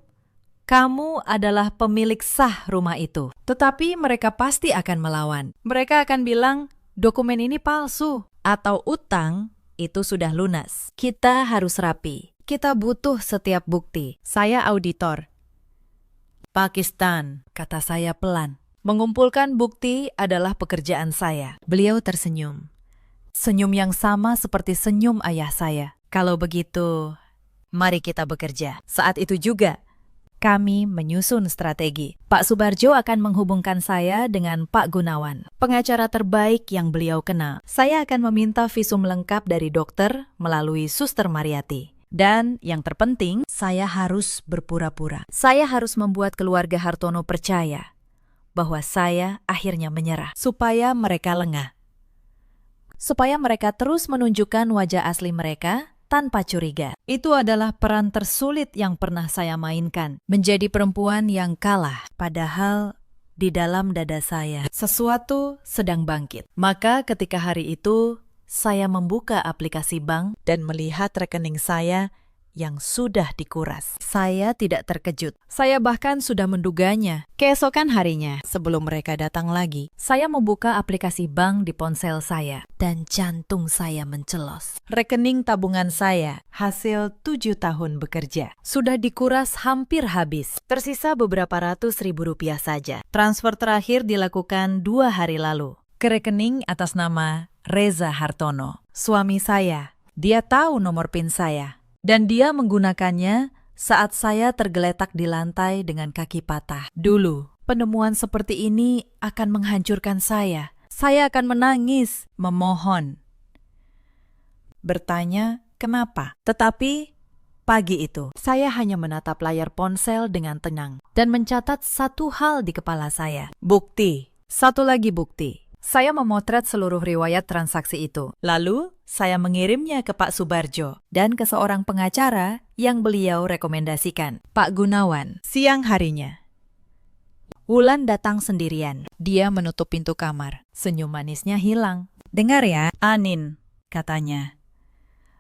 kamu adalah pemilik sah rumah itu. Tetapi mereka pasti akan melawan. Mereka akan bilang, dokumen ini palsu. Atau utang itu sudah lunas. Kita harus rapi. Kita butuh setiap bukti. Saya auditor. Pakistan, kata saya pelan. Mengumpulkan bukti adalah pekerjaan saya. Beliau tersenyum. Senyum yang sama seperti senyum ayah saya. Kalau begitu, mari kita bekerja. Saat itu juga, kami menyusun strategi. Pak Subarjo akan menghubungkan saya dengan Pak Gunawan, pengacara terbaik yang beliau kenal. Saya akan meminta visum lengkap dari dokter melalui Suster Mariati. Dan yang terpenting, saya harus berpura-pura. Saya harus membuat keluarga Hartono percaya bahwa saya akhirnya menyerah, supaya mereka lengah. Supaya mereka terus menunjukkan wajah asli mereka tanpa curiga. Itu adalah peran tersulit yang pernah saya mainkan. Menjadi perempuan yang kalah, padahal di dalam dada saya sesuatu sedang bangkit. Maka ketika hari itu, saya membuka aplikasi bank dan melihat rekening saya yang sudah dikuras. Saya tidak terkejut. Saya bahkan sudah menduganya. Keesokan harinya, sebelum mereka datang lagi, saya membuka aplikasi bank di ponsel saya dan jantung saya mencelos. Rekening tabungan saya, hasil 7 tahun bekerja, sudah dikuras hampir habis. Tersisa beberapa ratus ribu rupiah saja. Transfer terakhir dilakukan 2 hari lalu ke rekening atas nama Reza Hartono, suami saya. Dia tahu nomor PIN saya. Dan dia menggunakannya saat saya tergeletak di lantai dengan kaki patah. Dulu, penemuan seperti ini akan menghancurkan saya. Saya akan menangis, memohon, bertanya kenapa. Tetapi pagi itu, saya hanya menatap layar ponsel dengan tenang dan mencatat satu hal di kepala saya. Bukti. Satu lagi bukti. Saya memotret seluruh riwayat transaksi itu. Lalu, saya mengirimnya ke Pak Subarjo dan ke seorang pengacara yang beliau rekomendasikan, Pak Gunawan. Siang harinya, Wulan datang sendirian. Dia menutup pintu kamar. Senyum manisnya hilang. Dengar ya, Anin, katanya.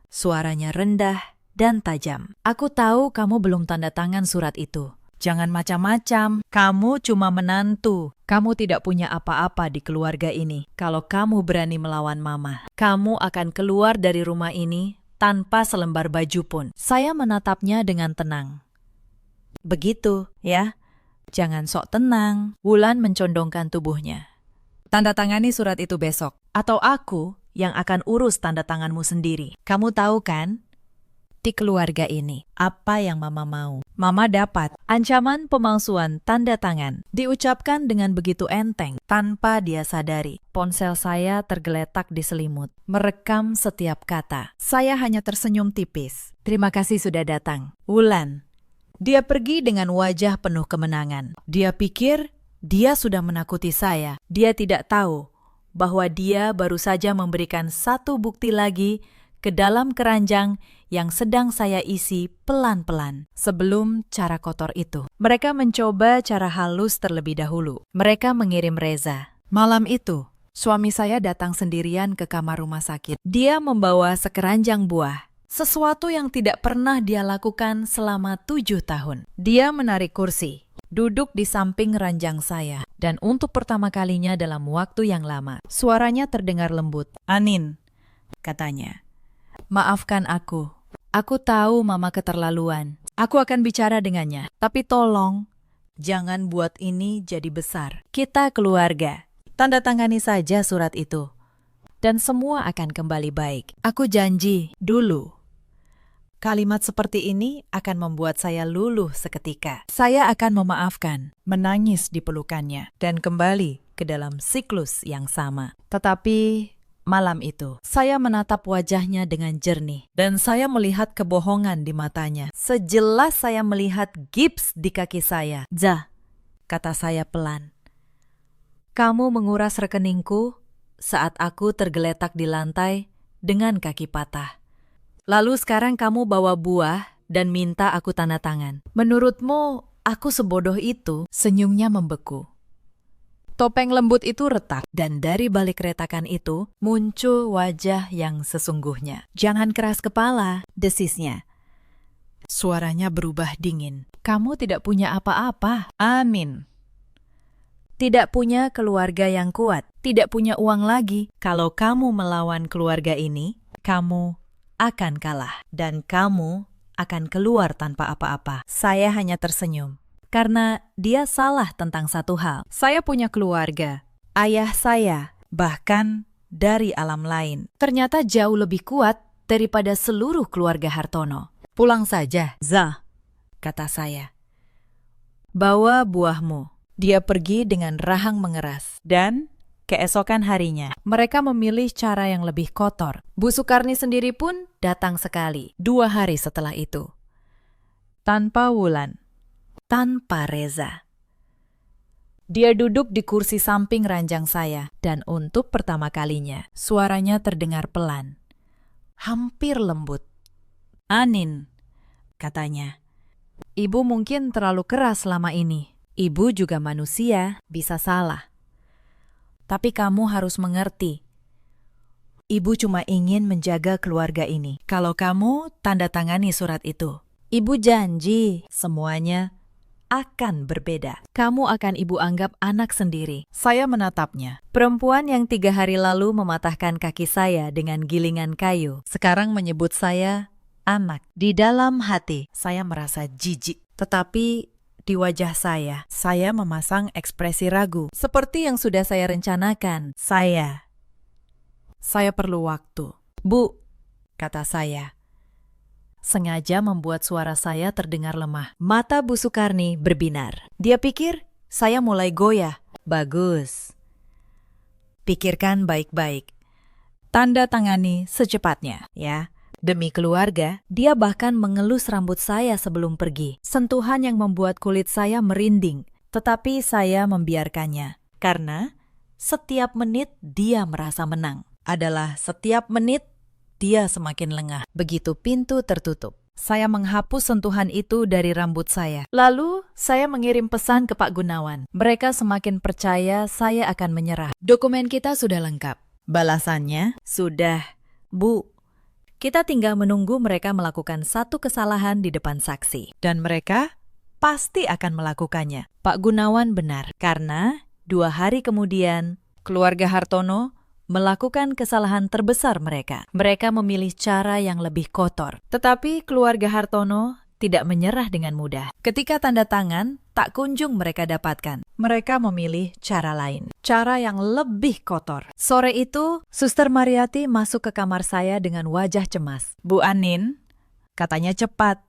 Suaranya rendah dan tajam. Aku tahu kamu belum tanda tangan surat itu. Jangan macam-macam, kamu cuma menantu. Kamu tidak punya apa-apa di keluarga ini. Kalau kamu berani melawan Mama, kamu akan keluar dari rumah ini tanpa selembar baju pun. Saya menatapnya dengan tenang. Begitu, ya. Jangan sok tenang. Wulan mencondongkan tubuhnya. Tanda tangani surat itu besok. Atau aku yang akan urus tanda tanganmu sendiri. Kamu tahu kan? Di keluarga ini, apa yang Mama mau? Mama dapat. Ancaman pemalsuan tanda tangan diucapkan dengan begitu enteng, tanpa dia sadari. Ponsel saya tergeletak di selimut, merekam setiap kata. Saya hanya tersenyum tipis. Terima kasih sudah datang. Wulan. Dia pergi dengan wajah penuh kemenangan. Dia pikir dia sudah menakuti saya. Dia tidak tahu bahwa dia baru saja memberikan satu bukti lagi ke dalam keranjang yang sedang saya isi pelan-pelan sebelum cara kotor itu. Mereka mencoba cara halus terlebih dahulu. Mereka mengirim Reza. Malam itu, suami saya datang sendirian ke kamar rumah sakit. Dia membawa sekeranjang buah, sesuatu yang tidak pernah dia lakukan selama 7 tahun. Dia menarik kursi, duduk di samping ranjang saya, dan untuk pertama kalinya dalam waktu yang lama, suaranya terdengar lembut. Anin, katanya. Maafkan aku. Aku tahu Mama keterlaluan. Aku akan bicara dengannya. Tapi tolong, jangan buat ini jadi besar. Kita keluarga. Tanda tangani saja surat itu. Dan semua akan kembali baik. Aku janji dulu. Kalimat seperti ini akan membuat saya luluh seketika. Saya akan memaafkan, menangis di pelukannya, dan kembali ke dalam siklus yang sama. Tetapi malam itu, saya menatap wajahnya dengan jernih, dan saya melihat kebohongan di matanya. Sejelas saya melihat gips di kaki saya. Jah, kata saya pelan. Kamu menguras rekeningku saat aku tergeletak di lantai dengan kaki patah. Lalu sekarang kamu bawa buah dan minta aku tanda tangan. Menurutmu aku sebodoh itu? Senyumnya membeku. Topeng lembut itu retak, dan dari balik retakan itu muncul wajah yang sesungguhnya. Jangan keras kepala, desisnya. Suaranya berubah dingin. Kamu tidak punya apa-apa. Amin. Tidak punya keluarga yang kuat, tidak punya uang lagi. Kalau kamu melawan keluarga ini, kamu akan kalah. Dan kamu akan keluar tanpa apa-apa. Saya hanya tersenyum. Karena dia salah tentang satu hal. Saya punya keluarga. Ayah saya, bahkan dari alam lain, ternyata jauh lebih kuat daripada seluruh keluarga Hartono. Pulang saja, Zah, kata saya. Bawa buahmu. Dia pergi dengan rahang mengeras. Dan keesokan harinya, mereka memilih cara yang lebih kotor. Bu Sukarni sendiri pun datang sekali, 2 hari setelah itu. Tanpa Wulan. Tanpa Reza. Dia duduk di kursi samping ranjang saya, dan untuk pertama kalinya, suaranya terdengar pelan. Hampir lembut. Anin, katanya. Ibu mungkin terlalu keras selama ini. Ibu juga manusia, bisa salah. Tapi kamu harus mengerti. Ibu cuma ingin menjaga keluarga ini. Kalau kamu tanda tangani surat itu, ibu janji semuanya akan berbeda. Kamu akan ibu anggap anak sendiri. Saya menatapnya. Perempuan yang 3 hari lalu mematahkan kaki saya dengan gilingan kayu, sekarang menyebut saya anak. Di dalam hati, saya merasa jijik. Tetapi di wajah saya memasang ekspresi ragu. Seperti yang sudah saya rencanakan. Saya perlu waktu. Bu, kata saya. Sengaja membuat suara saya terdengar lemah. Mata Bu Sukarni berbinar. Dia pikir saya mulai goyah. Bagus. Pikirkan baik-baik. Tanda tangani secepatnya, ya. Demi keluarga, dia bahkan mengelus rambut saya sebelum pergi. Sentuhan yang membuat kulit saya merinding. Tetapi saya membiarkannya. Karena setiap menit dia merasa menang. Adalah setiap menit dia semakin lengah. Begitu pintu tertutup, saya menghapus sentuhan itu dari rambut saya. Lalu, saya mengirim pesan ke Pak Gunawan. Mereka semakin percaya saya akan menyerah. Dokumen kita sudah lengkap. Balasannya, sudah. Bu, kita tinggal menunggu mereka melakukan satu kesalahan di depan saksi. Dan mereka pasti akan melakukannya. Pak Gunawan benar. Karena 2 hari kemudian, keluarga Hartono melakukan kesalahan terbesar mereka. Mereka memilih cara yang lebih kotor. Tetapi keluarga Hartono tidak menyerah dengan mudah. Ketika tanda tangan tak kunjung mereka dapatkan, mereka memilih cara lain. Cara yang lebih kotor. Sore itu, Suster Mariati masuk ke kamar saya dengan wajah cemas. Bu Anin, katanya cepat.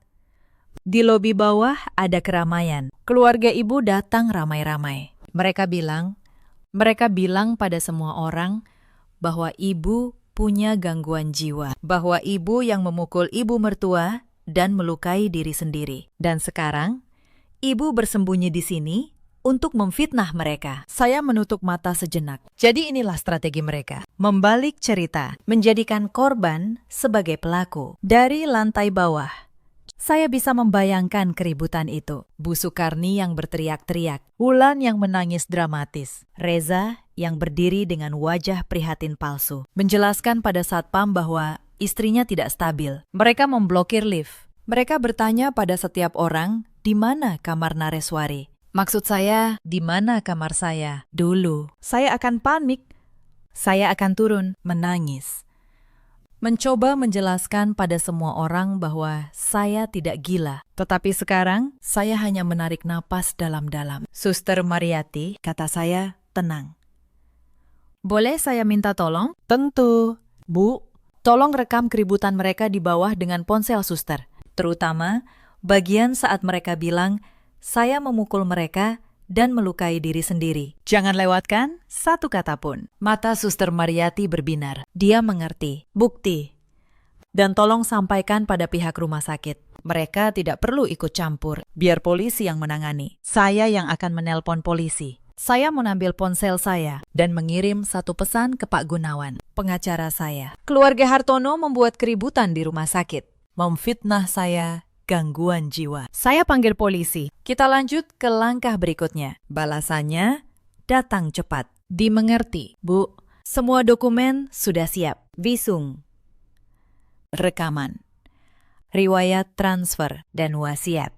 Di lobi bawah ada keramaian. Keluarga ibu datang ramai-ramai. Mereka bilang pada semua orang bahwa ibu punya gangguan jiwa, bahwa ibu yang memukul ibu mertua dan melukai diri sendiri. Dan sekarang, ibu bersembunyi di sini untuk memfitnah mereka. Saya menutup mata sejenak. Jadi inilah strategi mereka. Membalik cerita, menjadikan korban sebagai pelaku. Dari lantai bawah, saya bisa membayangkan keributan itu. Bu Sukarni yang berteriak-teriak, Wulan yang menangis dramatis, Reza yang berdiri dengan wajah prihatin palsu, menjelaskan pada satpam bahwa istrinya tidak stabil. Mereka memblokir lift. Mereka bertanya pada setiap orang, di mana kamar Nareswari? Maksud saya, di mana kamar saya? Dulu, saya akan panik. Saya akan turun, menangis. Mencoba menjelaskan pada semua orang bahwa saya tidak gila. Tetapi sekarang, saya hanya menarik napas dalam-dalam. Suster Mariati, kata saya, tenang. Boleh saya minta tolong? Tentu. Bu, tolong rekam keributan mereka di bawah dengan ponsel suster. Terutama bagian saat mereka bilang, saya memukul mereka dan melukai diri sendiri. Jangan lewatkan satu kata pun. Mata Suster Mariati berbinar. Dia mengerti. Bukti. Dan tolong sampaikan pada pihak rumah sakit. Mereka tidak perlu ikut campur. Biar polisi yang menangani. Saya yang akan menelpon polisi. Saya mengambil ponsel saya dan mengirim satu pesan ke Pak Gunawan, pengacara saya. Keluarga Hartono membuat keributan di rumah sakit, memfitnah saya, gangguan jiwa. Saya panggil polisi. Kita lanjut ke langkah berikutnya. Balasannya datang cepat. Dimengerti, Bu. Semua dokumen sudah siap. Visum, rekaman, riwayat transfer, dan wasiat.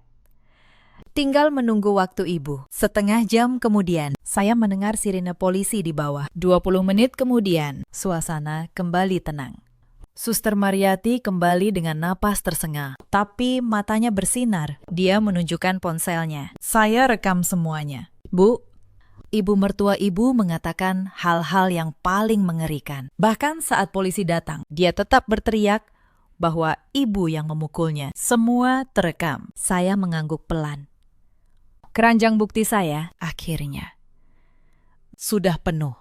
Tinggal menunggu waktu Ibu. Setengah jam kemudian, saya mendengar sirine polisi di bawah. 20 menit kemudian, suasana kembali tenang. Suster Mariati kembali dengan napas tersengal, tapi matanya bersinar. Dia menunjukkan ponselnya. Saya rekam semuanya. Bu, ibu mertua Ibu mengatakan hal-hal yang paling mengerikan. Bahkan saat polisi datang, dia tetap berteriak bahwa Ibu yang memukulnya. Semua terekam. Saya mengangguk pelan. Keranjang bukti saya akhirnya sudah penuh.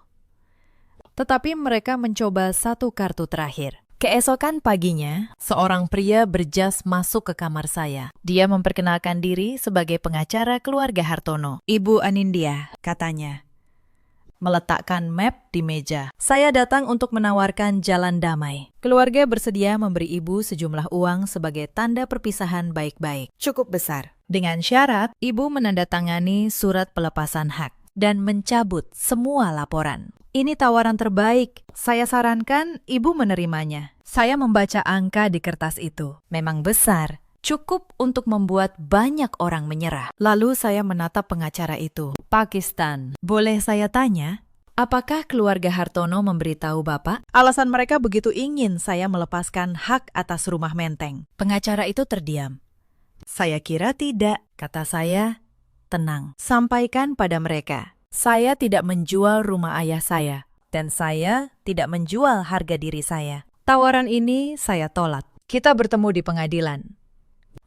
Tetapi mereka mencoba satu kartu terakhir. Keesokan paginya, seorang pria berjas masuk ke kamar saya. Dia memperkenalkan diri sebagai pengacara keluarga Hartono. Ibu Anindya, katanya. Meletakkan map di meja. Saya datang untuk menawarkan jalan damai. Keluarga bersedia memberi Ibu sejumlah uang sebagai tanda perpisahan baik-baik. Cukup besar. Dengan syarat, Ibu menandatangani surat pelepasan hak dan mencabut semua laporan. Ini tawaran terbaik. Saya sarankan Ibu menerimanya. Saya membaca angka di kertas itu. Memang besar. Cukup untuk membuat banyak orang menyerah. Lalu saya menatap pengacara itu. Pakistan, boleh saya tanya, apakah keluarga Hartono memberitahu Bapak? Alasan mereka begitu ingin saya melepaskan hak atas rumah Menteng. Pengacara itu terdiam. Saya kira tidak, kata saya. Tenang, sampaikan pada mereka. Saya tidak menjual rumah ayah saya, dan saya tidak menjual harga diri saya. Tawaran ini saya tolak. Kita bertemu di pengadilan.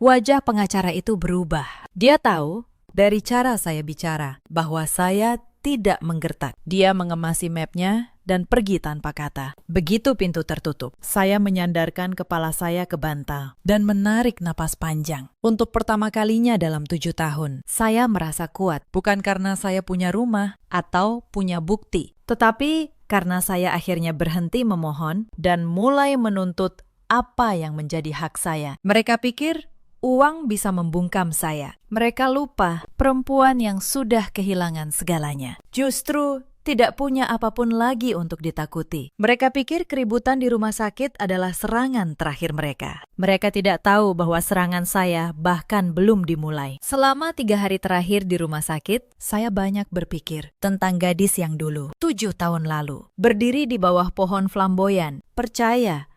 Wajah pengacara itu berubah. Dia tahu dari cara saya bicara bahwa saya tidak menggertak. Dia mengemasi mapnya dan pergi tanpa kata. Begitu pintu tertutup, saya menyandarkan kepala saya ke bantal dan menarik napas panjang. Untuk pertama kalinya dalam 7 tahun, saya merasa kuat. Bukan karena saya punya rumah atau punya bukti, tetapi karena saya akhirnya berhenti memohon dan mulai menuntut apa yang menjadi hak saya. Mereka pikir uang bisa membungkam saya. Mereka lupa perempuan yang sudah kehilangan segalanya. Justru tidak punya apapun lagi untuk ditakuti. Mereka pikir keributan di rumah sakit adalah serangan terakhir mereka. Mereka tidak tahu bahwa serangan saya bahkan belum dimulai. Selama 3 hari terakhir di rumah sakit, saya banyak berpikir tentang gadis yang dulu, 7 tahun lalu. Berdiri di bawah pohon flamboyan, percaya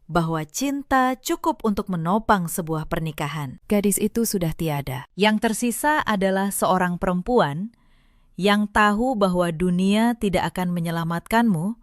bahwa cinta cukup untuk menopang sebuah pernikahan. Gadis itu sudah tiada. Yang tersisa adalah seorang perempuan yang tahu bahwa dunia tidak akan menyelamatkanmu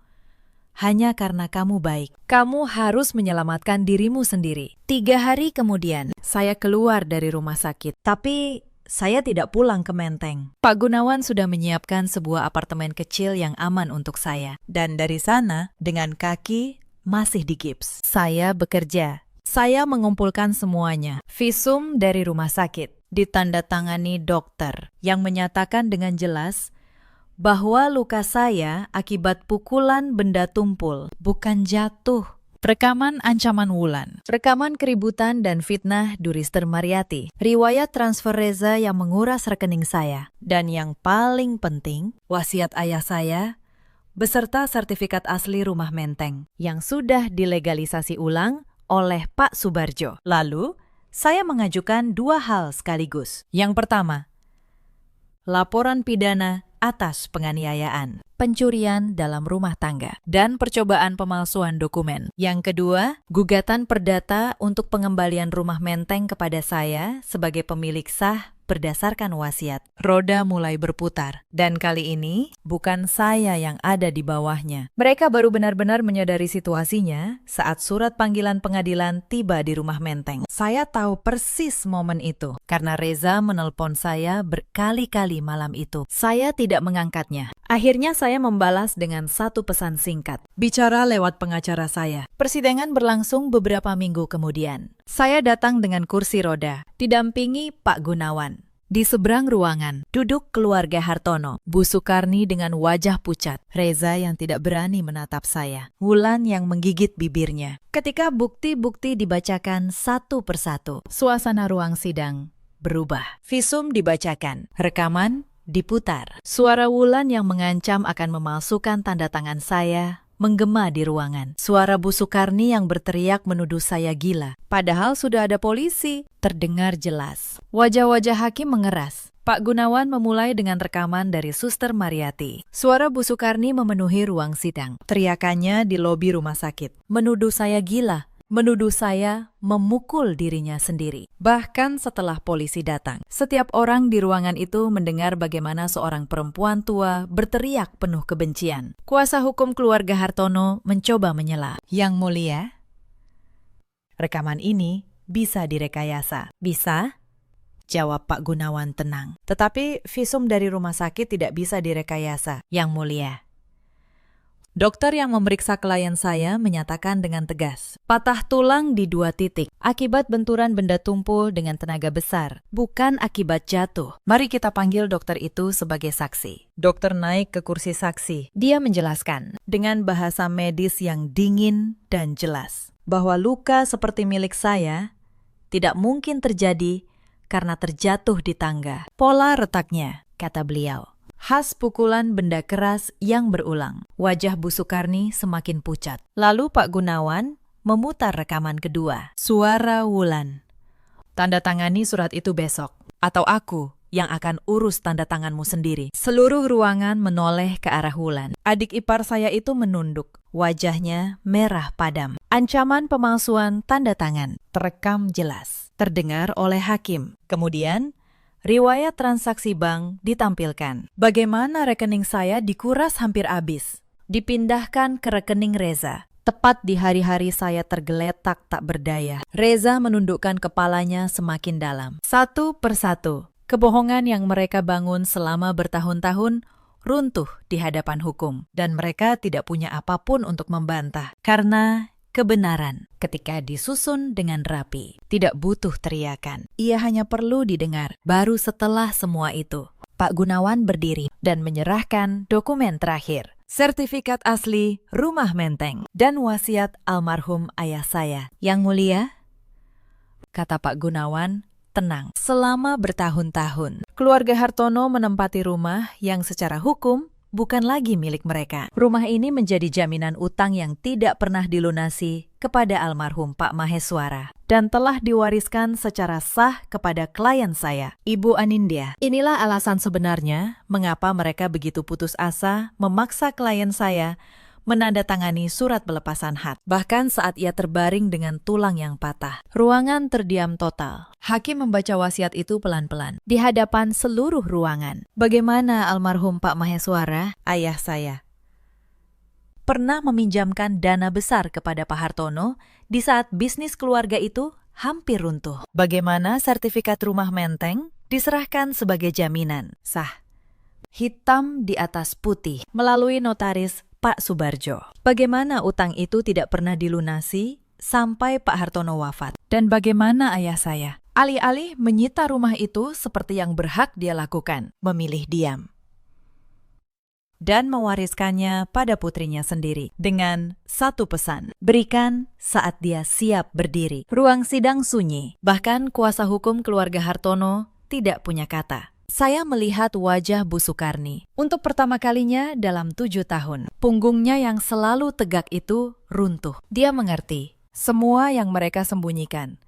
hanya karena kamu baik. Kamu harus menyelamatkan dirimu sendiri. 3 hari kemudian, saya keluar dari rumah sakit. Tapi saya tidak pulang ke Menteng. Pak Gunawan sudah menyiapkan sebuah apartemen kecil yang aman untuk saya. Dan dari sana, dengan kaki masih digips. Saya bekerja. Saya mengumpulkan semuanya. Visum dari rumah sakit ditandatangani dokter yang menyatakan dengan jelas bahwa luka saya akibat pukulan benda tumpul, bukan jatuh. Rekaman ancaman Wulan, rekaman keributan dan fitnah Durister Mariati, riwayat transfer Reza yang menguras rekening saya, dan yang paling penting, wasiat ayah saya beserta sertifikat asli rumah Menteng yang sudah dilegalisasi ulang oleh Pak Subarjo. Lalu, saya mengajukan 2 hal sekaligus. Yang pertama, laporan pidana atas penganiayaan, pencurian dalam rumah tangga, dan percobaan pemalsuan dokumen. Yang kedua, gugatan perdata untuk pengembalian rumah Menteng kepada saya sebagai pemilik sah berdasarkan wasiat. Roda mulai berputar, dan kali ini bukan saya yang ada di bawahnya. Mereka baru benar-benar menyadari situasinya saat surat panggilan pengadilan tiba di rumah Menteng. Saya tahu persis momen itu, karena Reza menelpon saya berkali-kali malam itu. Saya tidak mengangkatnya. Akhirnya saya membalas dengan satu pesan singkat. Bicara lewat pengacara saya. Persidangan berlangsung beberapa minggu kemudian. Saya datang dengan kursi roda, didampingi Pak Gunawan. Di seberang ruangan, duduk keluarga Hartono. Bu Sukarni dengan wajah pucat. Reza yang tidak berani menatap saya. Wulan yang menggigit bibirnya. Ketika bukti-bukti dibacakan satu persatu, suasana ruang sidang berubah. Visum dibacakan. Rekaman diputar. Suara Wulan yang mengancam akan memalsukan tanda tangan saya menggema di ruangan. Suara Bu Sukarni yang berteriak menuduh saya gila. Padahal sudah ada polisi. Terdengar jelas. Wajah-wajah hakim mengeras. Pak Gunawan memulai dengan rekaman dari Suster Mariati. Suara Bu Sukarni memenuhi ruang sidang. Teriakannya di lobi rumah sakit. Menuduh saya gila. Menuduh saya memukul dirinya sendiri. Bahkan setelah polisi datang, setiap orang di ruangan itu mendengar bagaimana seorang perempuan tua berteriak penuh kebencian. Kuasa hukum keluarga Hartono mencoba menyela. Yang mulia, rekaman ini bisa direkayasa. Bisa? Jawab Pak Gunawan tenang. Tetapi visum dari rumah sakit tidak bisa direkayasa, Yang mulia. Dokter yang memeriksa klien saya menyatakan dengan tegas, patah tulang di 2 titik akibat benturan benda tumpul dengan tenaga besar, bukan akibat jatuh. Mari kita panggil dokter itu sebagai saksi. Dokter naik ke kursi saksi. Dia menjelaskan dengan bahasa medis yang dingin dan jelas bahwa luka seperti milik saya tidak mungkin terjadi karena terjatuh di tangga. Pola retaknya, kata beliau, khas pukulan benda keras yang berulang. Wajah Bu Sukarni semakin pucat. Lalu Pak Gunawan memutar rekaman kedua. Suara Wulan. Tanda tangani surat itu besok. Atau aku yang akan urus tanda tanganmu sendiri. Seluruh ruangan menoleh ke arah Wulan. Adik ipar saya itu menunduk. Wajahnya merah padam. Ancaman pemalsuan tanda tangan terekam jelas. Terdengar oleh hakim. Kemudian riwayat transaksi bank ditampilkan. Bagaimana rekening saya dikuras hampir habis. Dipindahkan ke rekening Reza. Tepat di hari-hari saya tergeletak tak berdaya. Reza menundukkan kepalanya semakin dalam. Satu persatu, kebohongan yang mereka bangun selama bertahun-tahun runtuh di hadapan hukum. Dan mereka tidak punya apapun untuk membantah. Karena kebenaran, ketika disusun dengan rapi, tidak butuh teriakan. Ia hanya perlu didengar. Baru setelah semua itu, Pak Gunawan berdiri dan menyerahkan dokumen terakhir. Sertifikat asli rumah Menteng dan wasiat almarhum ayah saya. Yang mulia, kata Pak Gunawan, tenang. Selama bertahun-tahun, keluarga Hartono menempati rumah yang secara hukum bukan lagi milik mereka. Rumah ini menjadi jaminan utang yang tidak pernah dilunasi kepada almarhum Pak Maheswara dan telah diwariskan secara sah kepada klien saya, Ibu Anindya. Inilah alasan sebenarnya mengapa mereka begitu putus asa memaksa klien saya menandatangani surat pelepasan hak, bahkan saat ia terbaring dengan tulang yang patah. Ruangan terdiam total. Hakim membaca wasiat itu pelan-pelan di hadapan seluruh ruangan. Bagaimana almarhum Pak Maheswara, ayah saya, pernah meminjamkan dana besar kepada Pak Hartono di saat bisnis keluarga itu hampir runtuh. Bagaimana sertifikat rumah Menteng diserahkan sebagai jaminan sah, hitam di atas putih, melalui notaris Pak Subarjo. Bagaimana utang itu tidak pernah dilunasi sampai Pak Hartono wafat? Dan bagaimana ayah saya, alih-alih menyita rumah itu seperti yang berhak dia lakukan, memilih diam dan mewariskannya pada putrinya sendiri dengan satu pesan, berikan saat dia siap berdiri. Ruang sidang sunyi, bahkan kuasa hukum keluarga Hartono tidak punya kata. Saya melihat wajah Bu Sukarni. Untuk pertama kalinya dalam 7 tahun, punggungnya yang selalu tegak itu runtuh. Dia mengerti semua yang mereka sembunyikan,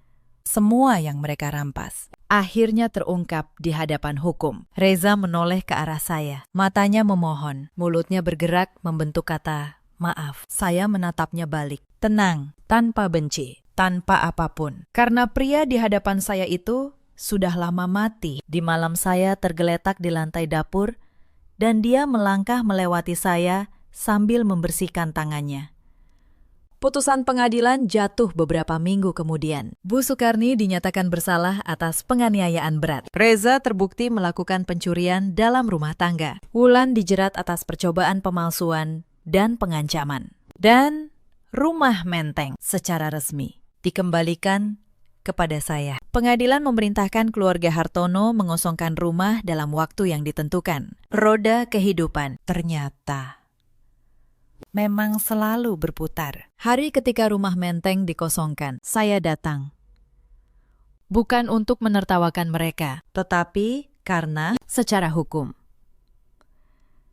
semua yang mereka rampas, akhirnya terungkap di hadapan hukum. Reza menoleh ke arah saya. Matanya memohon, mulutnya bergerak membentuk kata maaf. Saya menatapnya balik, tenang, tanpa benci, tanpa apapun. Karena pria di hadapan saya itu sudah lama mati. Di malam saya tergeletak di lantai dapur dan dia melangkah melewati saya sambil membersihkan tangannya. Putusan pengadilan jatuh beberapa minggu kemudian. Bu Sukarni dinyatakan bersalah atas penganiayaan berat. Reza terbukti melakukan pencurian dalam rumah tangga. Wulan dijerat atas percobaan pemalsuan dan pengancaman. Dan rumah Menteng secara resmi dikembalikan kepada saya. Pengadilan memerintahkan keluarga Hartono mengosongkan rumah dalam waktu yang ditentukan. Roda kehidupan ternyata memang selalu berputar. Hari ketika rumah Menteng dikosongkan, saya datang. Bukan untuk menertawakan mereka, tetapi karena secara hukum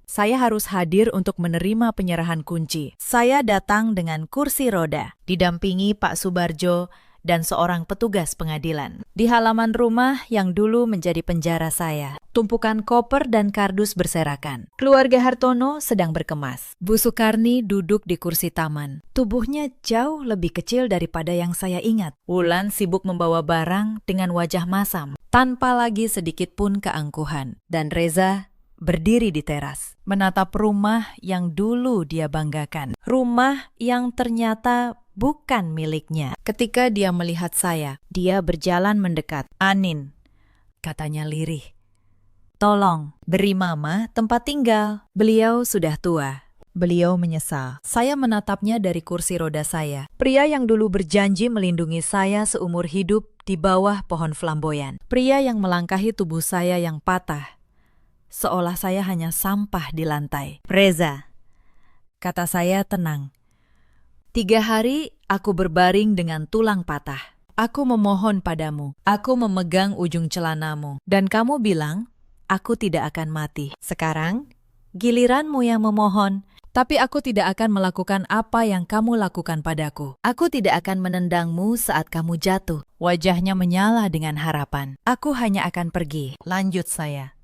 saya harus hadir untuk menerima penyerahan kunci. Saya datang dengan kursi roda, didampingi Pak Subarjo dan seorang petugas pengadilan. Di halaman rumah yang dulu menjadi penjara saya, tumpukan koper dan kardus berserakan. Keluarga Hartono sedang berkemas. Bu Sukarni duduk di kursi taman. Tubuhnya jauh lebih kecil daripada yang saya ingat. Wulan sibuk membawa barang dengan wajah masam, tanpa lagi sedikit pun keangkuhan. Dan Reza berdiri di teras, menatap rumah yang dulu dia banggakan. Rumah yang ternyata bukan miliknya. Ketika dia melihat saya, dia berjalan mendekat. "Anin," katanya lirih, "tolong beri Mama tempat tinggal. Beliau sudah tua." Beliau menyesal. Saya menatapnya dari kursi roda saya. Pria yang dulu berjanji melindungi saya seumur hidup di bawah pohon flamboyan. Pria yang melangkahi tubuh saya yang patah, seolah saya hanya sampah di lantai. "Reza," kata saya tenang. "3 hari aku berbaring dengan tulang patah. Aku memohon padamu. Aku memegang ujung celanamu. Dan kamu bilang, aku tidak akan mati. Sekarang, giliranmu yang memohon. Tapi aku tidak akan melakukan apa yang kamu lakukan padaku. Aku tidak akan menendangmu saat kamu jatuh." Wajahnya menyala dengan harapan. "Aku hanya akan pergi," lanjut saya,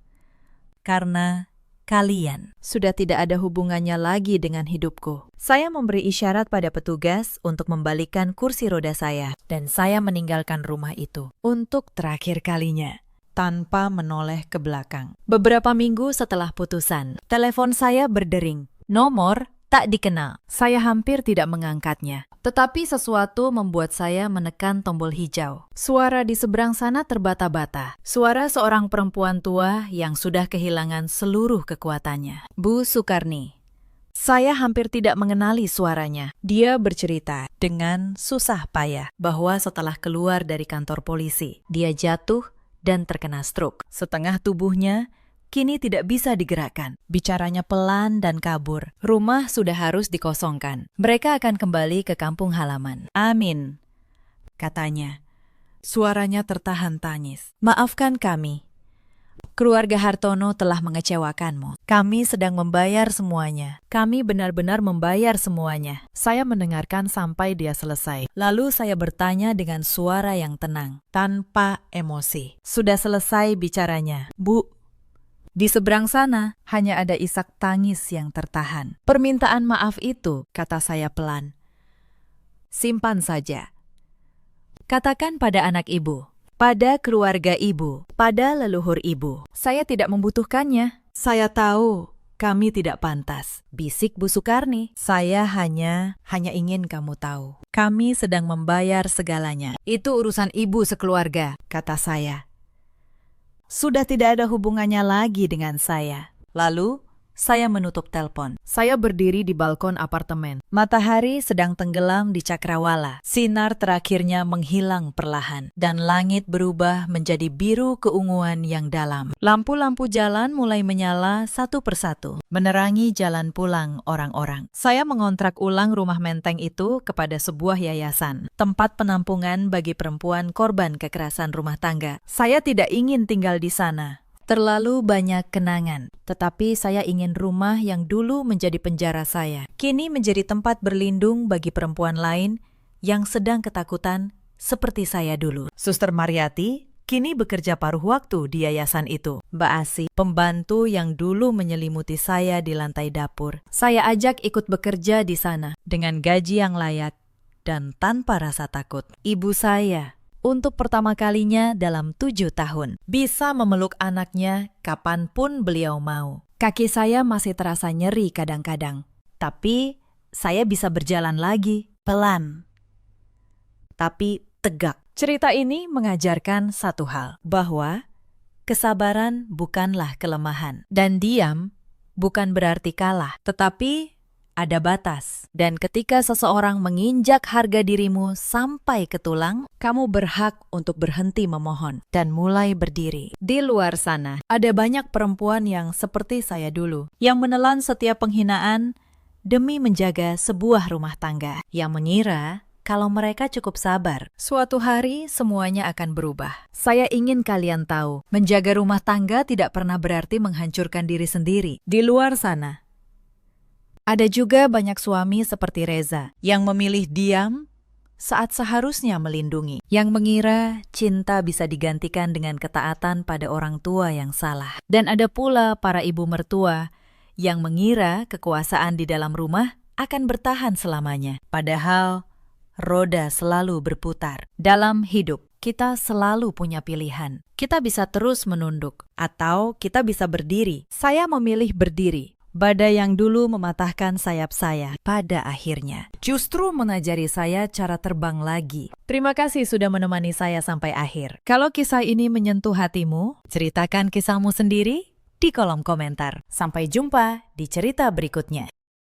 "karena kalian sudah tidak ada hubungannya lagi dengan hidupku." Saya memberi isyarat pada petugas untuk membalikan kursi roda saya, dan saya meninggalkan rumah itu untuk terakhir kalinya, tanpa menoleh ke belakang. Beberapa minggu setelah putusan, telepon saya berdering. Nomor tak dikenal. Saya hampir tidak mengangkatnya. Tetapi sesuatu membuat saya menekan tombol hijau. Suara di seberang sana terbata-bata. Suara seorang perempuan tua yang sudah kehilangan seluruh kekuatannya. Bu Sukarni. Saya hampir tidak mengenali suaranya. Dia bercerita dengan susah payah bahwa setelah keluar dari kantor polisi, dia jatuh dan terkena stroke. Setengah tubuhnya kini tidak bisa digerakkan. Bicaranya pelan dan kabur. Rumah sudah harus dikosongkan. Mereka akan kembali ke kampung halaman. "Amin," katanya. Suaranya tertahan tangis. "Maafkan kami. Keluarga Hartono telah mengecewakanmu. Kami sedang membayar semuanya. Kami benar-benar membayar semuanya." Saya mendengarkan sampai dia selesai. Lalu saya bertanya dengan suara yang tenang, tanpa emosi. "Sudah selesai bicaranya, Bu?" Di seberang sana, hanya ada isak tangis yang tertahan. "Permintaan maaf itu," kata saya pelan, "simpan saja. Katakan pada anak ibu, pada keluarga ibu, pada leluhur ibu. Saya tidak membutuhkannya. Saya tahu kami tidak pantas," bisik Bu Sukarni. "Saya hanya ingin kamu tahu. Kami sedang membayar segalanya. Itu urusan ibu sekeluarga," kata saya. "Sudah tidak ada hubungannya lagi dengan saya." Lalu, saya menutup telepon. Saya berdiri di balkon apartemen. Matahari sedang tenggelam di cakrawala. Sinar terakhirnya menghilang perlahan, dan langit berubah menjadi biru keunguan yang dalam. Lampu-lampu jalan mulai menyala satu persatu, menerangi jalan pulang orang-orang. Saya mengontrak ulang rumah Menteng itu kepada sebuah yayasan, tempat penampungan bagi perempuan korban kekerasan rumah tangga. Saya tidak ingin tinggal di sana. Terlalu banyak kenangan, tetapi saya ingin rumah yang dulu menjadi penjara saya, kini menjadi tempat berlindung bagi perempuan lain yang sedang ketakutan seperti saya dulu. Suster Mariati kini bekerja paruh waktu di yayasan itu. Mbak Asi, pembantu yang dulu menyelimuti saya di lantai dapur, saya ajak ikut bekerja di sana dengan gaji yang layak dan tanpa rasa takut. Ibu saya, untuk pertama kalinya dalam 7 tahun, bisa memeluk anaknya kapanpun beliau mau. Kaki saya masih terasa nyeri kadang-kadang, tapi saya bisa berjalan lagi, pelan, tapi tegak. Cerita ini mengajarkan satu hal, bahwa kesabaran bukanlah kelemahan, dan diam bukan berarti kalah, tetapi ada batas. Dan ketika seseorang menginjak harga dirimu sampai ke tulang, kamu berhak untuk berhenti memohon dan mulai berdiri. Di luar sana, ada banyak perempuan yang seperti saya dulu, yang menelan setiap penghinaan demi menjaga sebuah rumah tangga, yang mengira kalau mereka cukup sabar, suatu hari semuanya akan berubah. Saya ingin kalian tahu, menjaga rumah tangga tidak pernah berarti menghancurkan diri sendiri. Di luar sana, ada juga banyak suami seperti Reza yang memilih diam saat seharusnya melindungi, yang mengira cinta bisa digantikan dengan ketaatan pada orang tua yang salah. Dan ada pula para ibu mertua yang mengira kekuasaan di dalam rumah akan bertahan selamanya. Padahal roda selalu berputar. Dalam hidup, kita selalu punya pilihan. Kita bisa terus menunduk, atau kita bisa berdiri. Saya memilih berdiri. Badai yang dulu mematahkan sayap saya, pada akhirnya justru mengajari saya cara terbang lagi. Terima kasih sudah menemani saya sampai akhir. Kalau kisah ini menyentuh hatimu, ceritakan kisahmu sendiri di kolom komentar. Sampai jumpa di cerita berikutnya.